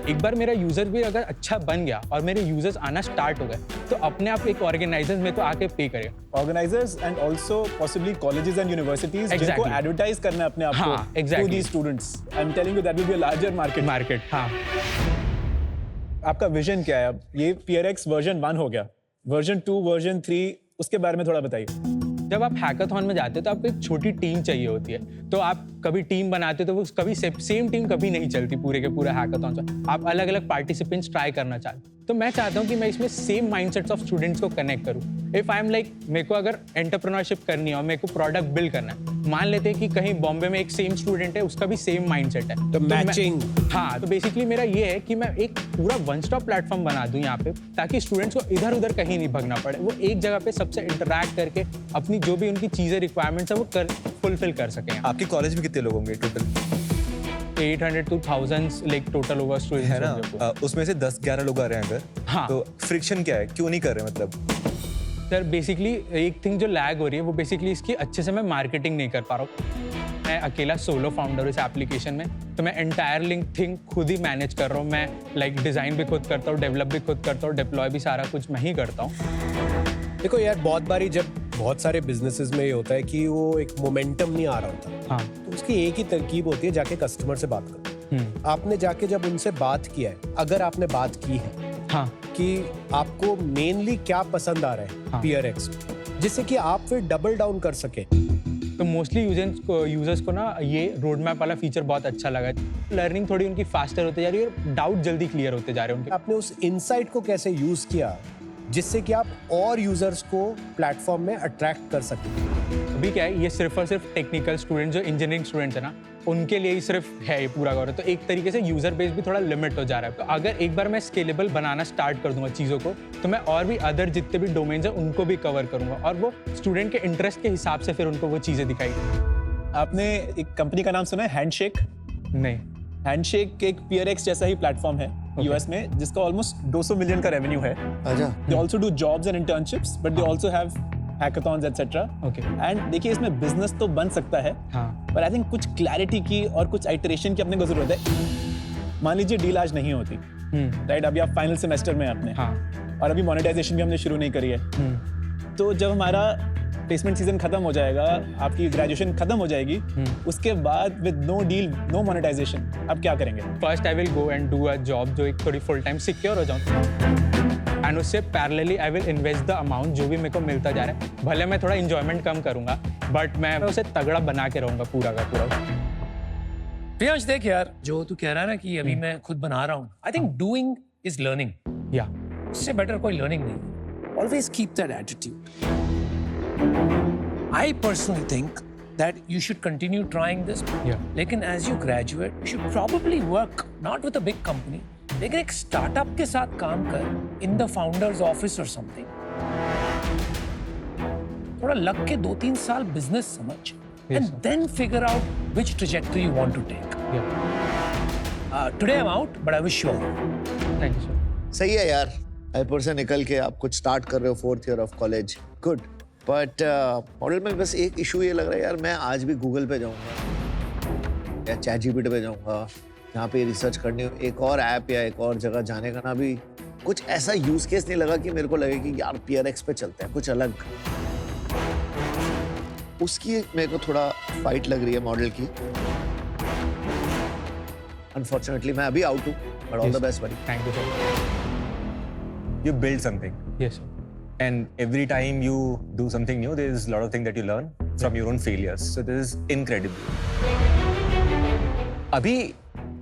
एक बार मेरा यूजर भी अगर अच्छा बन गया और मेरे यूजर्स आना स्टार्ट हो गए तो अपने आप एक ऑर्गेनाइजर्स मेरे को आके पे करेगा। Organizers and also possibly colleges and universities जिनको एडवर्टाइज करना है अपने आप को to the students. I am telling you that will be a larger market. हाँ। आपका विजन क्या है अब? ये PRX वर्जन 1 हो गया, वर्जन 2, वर्जन 3, उसके बारे में थोड़ा बताइए। जब आप हैकाथॉन में जाते हो तो आपको एक छोटी टीम चाहिए होती है, तो आप कभी टीम बनाते हो तो वो कभी सेम टीम कभी नहीं चलती पूरे के पूरे हैकाथॉन से, आप अलग अलग पार्टिसिपेंट्स ट्राई करना चाहते हो। तो मैं चाहता हूँ कि मैं इसमें सेम माइंडसेट्स ऑफ स्टूडेंट्स को कनेक्ट करूँ। इफ आई एम लाइक, मेरे को अगर एंटरप्रेन्योरशिप करनी है और मेरे को प्रोडक्ट बिल्ड करना है, मान लेते हैं कि कहीं बॉम्बे में एक सेम स्टूडेंट है, उसका भी सेम माइंडसेट है, तो मैचिंग। हाँ, तो बेसिकली मेरा ये है कि मैं एक पूरा वन स्टॉप प्लेटफॉर्म बना दूं यहाँ पे, ताकि स्टूडेंट्स को इधर उधर कहीं नहीं भगना पड़े, वो एक जगह पे सबसे इंटरैक्ट करके अपनी जो भी उनकी चीजें रिक्वायरमेंट्स है वो फुलफिल कर सकें। आपके कॉलेज में कितने लोग होंगे total? 800 to 1000 like total over students है ना, उसमें से 10-11 लोग आ रहे हैं अगर। हाँ। तो फ्रिक्शन क्या है, क्यों नहीं कर रहे मतलब? सर बेसिकली एक थिंग जो लैग हो रही है वो बेसिकली इसकी अच्छे से मैं मार्केटिंग नहीं कर पा रहा हूँ। मैं अकेला सोलो फाउंडर हूँ इस एप्लीकेशन में, तो मैं एंटायर लिंक थिंग खुद ही मैनेज कर रहा हूँ। मैं लाइक डिज़ाइन भी खुद करता हूँ, डेवलप भी खुद करता हूँ, डिप्लॉय भी सारा कुछ मैं ही करता हूँ। देखो यार, बहुत बारी जब बहुत सारे बिजनेसेस में ये होता है कि वो एक मोमेंटम नहीं आ रहा होता, हाँ, तो उसकी एक ही तरकीब होती है, जाके कस्टमर से बात करो। आपने जाके जब उनसे बात किया है, अगर आपने बात की है हाँ, कि आपको मेनली क्या पसंद आ रहा है हाँ, PRX, जिससे कि आप फिर डबल डाउन कर सके, तो मोस्टली यूजर्स को ना ये रोड मैप वाला फीचर बहुत अच्छा लगा। लर्निंग थोड़ी उनकी फास्टर होती जा रही है और डाउट जल्दी क्लियर होते जा रहे हैं उनके। आपने उस इनसाइट को कैसे यूज किया जिससे कि आप और यूजर्स को प्लेटफॉर्म में अट्रैक्ट कर सकें? अभी क्या है, ये सिर्फ और सिर्फ टेक्निकल स्टूडेंट जो इंजीनियरिंग स्टूडेंट्स है ना, उनके लिए ही सिर्फ है ये पूरा कवर, तो एक तरीके से यूजर बेस भी थोड़ा लिमिट हो जा रहा है। तो अगर एक बार मैं स्केलेबल बनाना स्टार्ट कर दूंगा चीज़ों को, तो मैं और भी अदर जितने भी डोमेन्स हैं उनको भी कवर करूंगा और वो स्टूडेंट के इंटरेस्ट के हिसाब से फिर उनको वो चीज़ें दिखाई। आपने एक कंपनी का नाम सुना है, हैंडशेक? नहीं। हैंडशेक एक PRX जैसा ही प्लेटफॉर्म है US में, जिसका ऑलमोस्ट 200 मिलियन का रेवेन्यू है। They also do jobs and internships, but they also have hackathons etc. Okay. And देखिए इसमें बिजनेस तो बन सकता है, पर आई थिंक कुछ क्लैरिटी की और कुछ आइटरेशन की अपने को जरूरत है। मान लीजिए डील आज नहीं होती, राइट? अभी आप फाइनल सेमेस्टर में अपने, और अभी मोनेटाइजेशन भी हमने शुरू नहीं करी है, तो जब हमारा प्लेसमेंट सीजन खत्म हो जाएगा, आपकी ग्रेजुएशन खत्म हो जाएगी, उसके बाद with no deal, no monetization, आप क्या करेंगे? First I will go and do a job जो एक थोड़ी फुल टाइम सिक्योर हो जाऊँ, एंड उससे parallelly I will invest the amount जो भी मेरे को मिलता जा रहा है। भले मैं थोड़ा इंजॉयमेंट कम करूंगा, बट मैं उसे तगड़ा बना के रहूंगा पूरा का पूरा। प्रियांश देख यार, जो तू कह रहा है ना कि अभी मैं खुद बना रहा हूँ, I think doing is learning. या उससे बेटर कोई लर्निंग नहीं। Always keep that attitude. I personally think that you should continue trying this. Yeah. लेकिन as you graduate, you should probably work not with a big company, लेकिन एक startup के साथ काम कर in the founder's office or something. थोड़ा लग के 2-3 साल business समझ, and then figure out which trajectory you want to take. Today I'm out, but I wish you all. Thank you sir. सही है यार, रायपुर से निकल के आप कुछ स्टार्ट कर रहे हो, 4th year of college, good. But model में बस एक इशू ये लग रहा है यार, मैं आज भी गूगल पे जाऊंगा या ChatGPT पे जाऊंगा, जहाँ पे रिसर्च करनी हो, एक और ऐप या एक और जगह जाने का ना भी कुछ ऐसा यूज केस नहीं लगा कि मेरे को लगे कि यार PRX पे चलते हैं, कुछ अलग। उसकी मेरे को थोड़ा फाइट लग रही है मॉडल की। अनफॉर्चुनेटली मैं अभी आउट हूँ, but all the best buddy. Thank you, sir. You build something. Yes, sir. And every time you do something new, there is a lot of things that you learn from your own failures. So this is incredible. अभी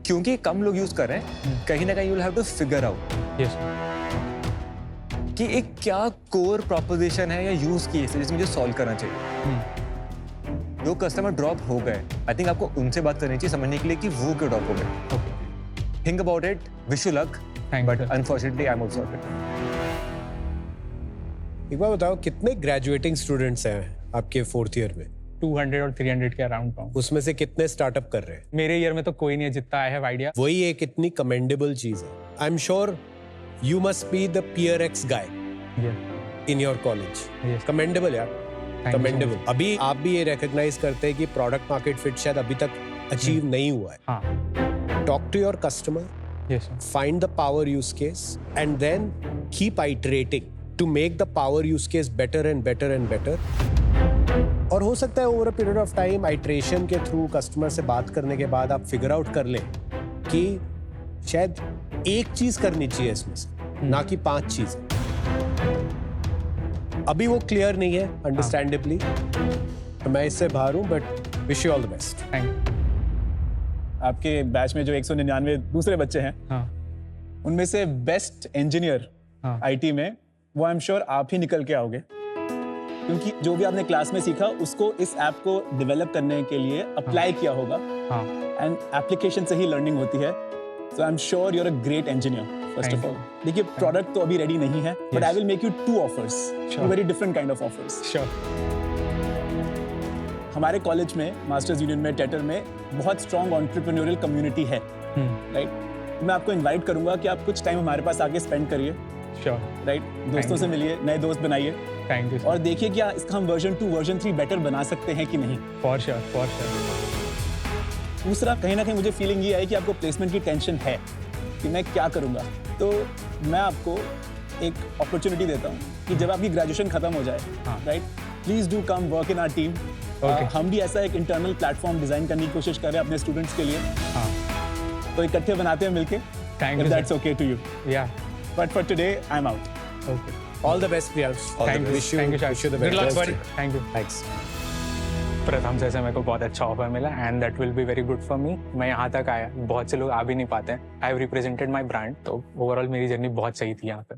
क्योंकि कम लोग use कर रहे हैं, कहीं ना कहीं you will have to figure out Yes, sir. कि एक क्या कोर प्रोपोजिशन है या यूज केस है जिसे मुझे सॉल्व करना चाहिए। जो कस्टमर ड्रॉप हो गए, आई थिंक आपको उनसे बात करनी चाहिए समझने के लिए कि वो क्यों ड्रॉप हो गए। Think about it, wish you luck, but unfortunately I am also एक बार बताओ, कितने ग्रेजुएटिंग स्टूडेंट्स हैं आपके 4th ईयर में? 200 और 300 के अराउंड पाऊँ। उसमें से कितने स्टार्टअप कर रहे हैं? मेरे ईयर में तो कोई नहीं है जितना आई हैव आइडिया। वही एक इतनी कमेंडेबल चीज है। आई am sure you must be the peer x guy in your college. Commendable यार, कमेंडेबल। अभी आप भी ये रिकॉग्नाइज करते हैं कि प्रोडक्ट मार्केट फिट शायद अभी तक अचीव नहीं हुआ है। Talk to your customer, find the power use case, and then keep iterating to make the power use case better and better and better. और हो सकता है over a period of time iteration के through customer से बात करने के बाद आप फिगर आउट कर लें कि शायद एक चीज करनी चाहिए इसमें से, ना कि 5 चीजें। अभी वो क्लियर नहीं है, अंडरस्टैंडेबली। मैं इससे बाहर हूं, but wish you all the best. Thank you. आपके बैच में जो 199 दूसरे बच्चे हैं, उनमें से बेस्ट इंजीनियर आईटी में वो आई एम श्योर आप ही निकल के आओगे, क्योंकि जो भी आपने क्लास में सीखा उसको इस ऐप को डेवलप करने के लिए अप्लाई किया होगा, एंड एप्लीकेशन से ही लर्निंग होती है। So I am sure you are a great engineer. First of all देखिए, प्रोडक्ट तो अभी रेडी नहीं है, but I will make you 2 offers, very different kind of offers. हमारे कॉलेज में, मास्टर्स यूनियन में, टेटर में बहुत स्ट्रॉन्ग एंटरप्रेन्योरियल कम्युनिटी है, राइट? मैं आपको इनवाइट करूंगा कि आप कुछ टाइम हमारे पास आके स्पेंड करिए, राइट? दोस्तों से मिलिए, नए दोस्त बनाइए, थैंक यू, और देखिए कि इसका हम वर्जन 2 वर्जन 3 बेटर बना सकते हैं कि नहीं। For sure. दूसरा, कहीं ना कहीं मुझे फीलिंग ये आई कि आपको प्लेसमेंट की टेंशन है कि मैं क्या करूंगा, तो मैं आपको एक अपॉर्चुनिटी देता हूँ कि जब आपकी ग्रेजुएशन खत्म हो जाए, right, please do come work in our team. हम भी ऐसा एक इंटरनल प्लेटफॉर्म डिजाइन करने की कोशिश कर रहे हैं अपने स्टूडेंट्स के लिए, तो इकट्ठे बनाते हैं मिलके। Thank you, that's okay to you. Yeah but for today I am out. Okay, all the best Priyansh. Thank you, wish you the good luck best. बड़ी। Thank you, thanks. प्रथम से मेरे को बहुत अच्छा ऑफर मिला, and that will be very good for me. मैं यहाँ तक आया, बहुत से लोग आ भी नहीं पाते हैं। I have represented my brand, तो ओवरऑल मेरी जर्नी बहुत सही थी यहाँ पे।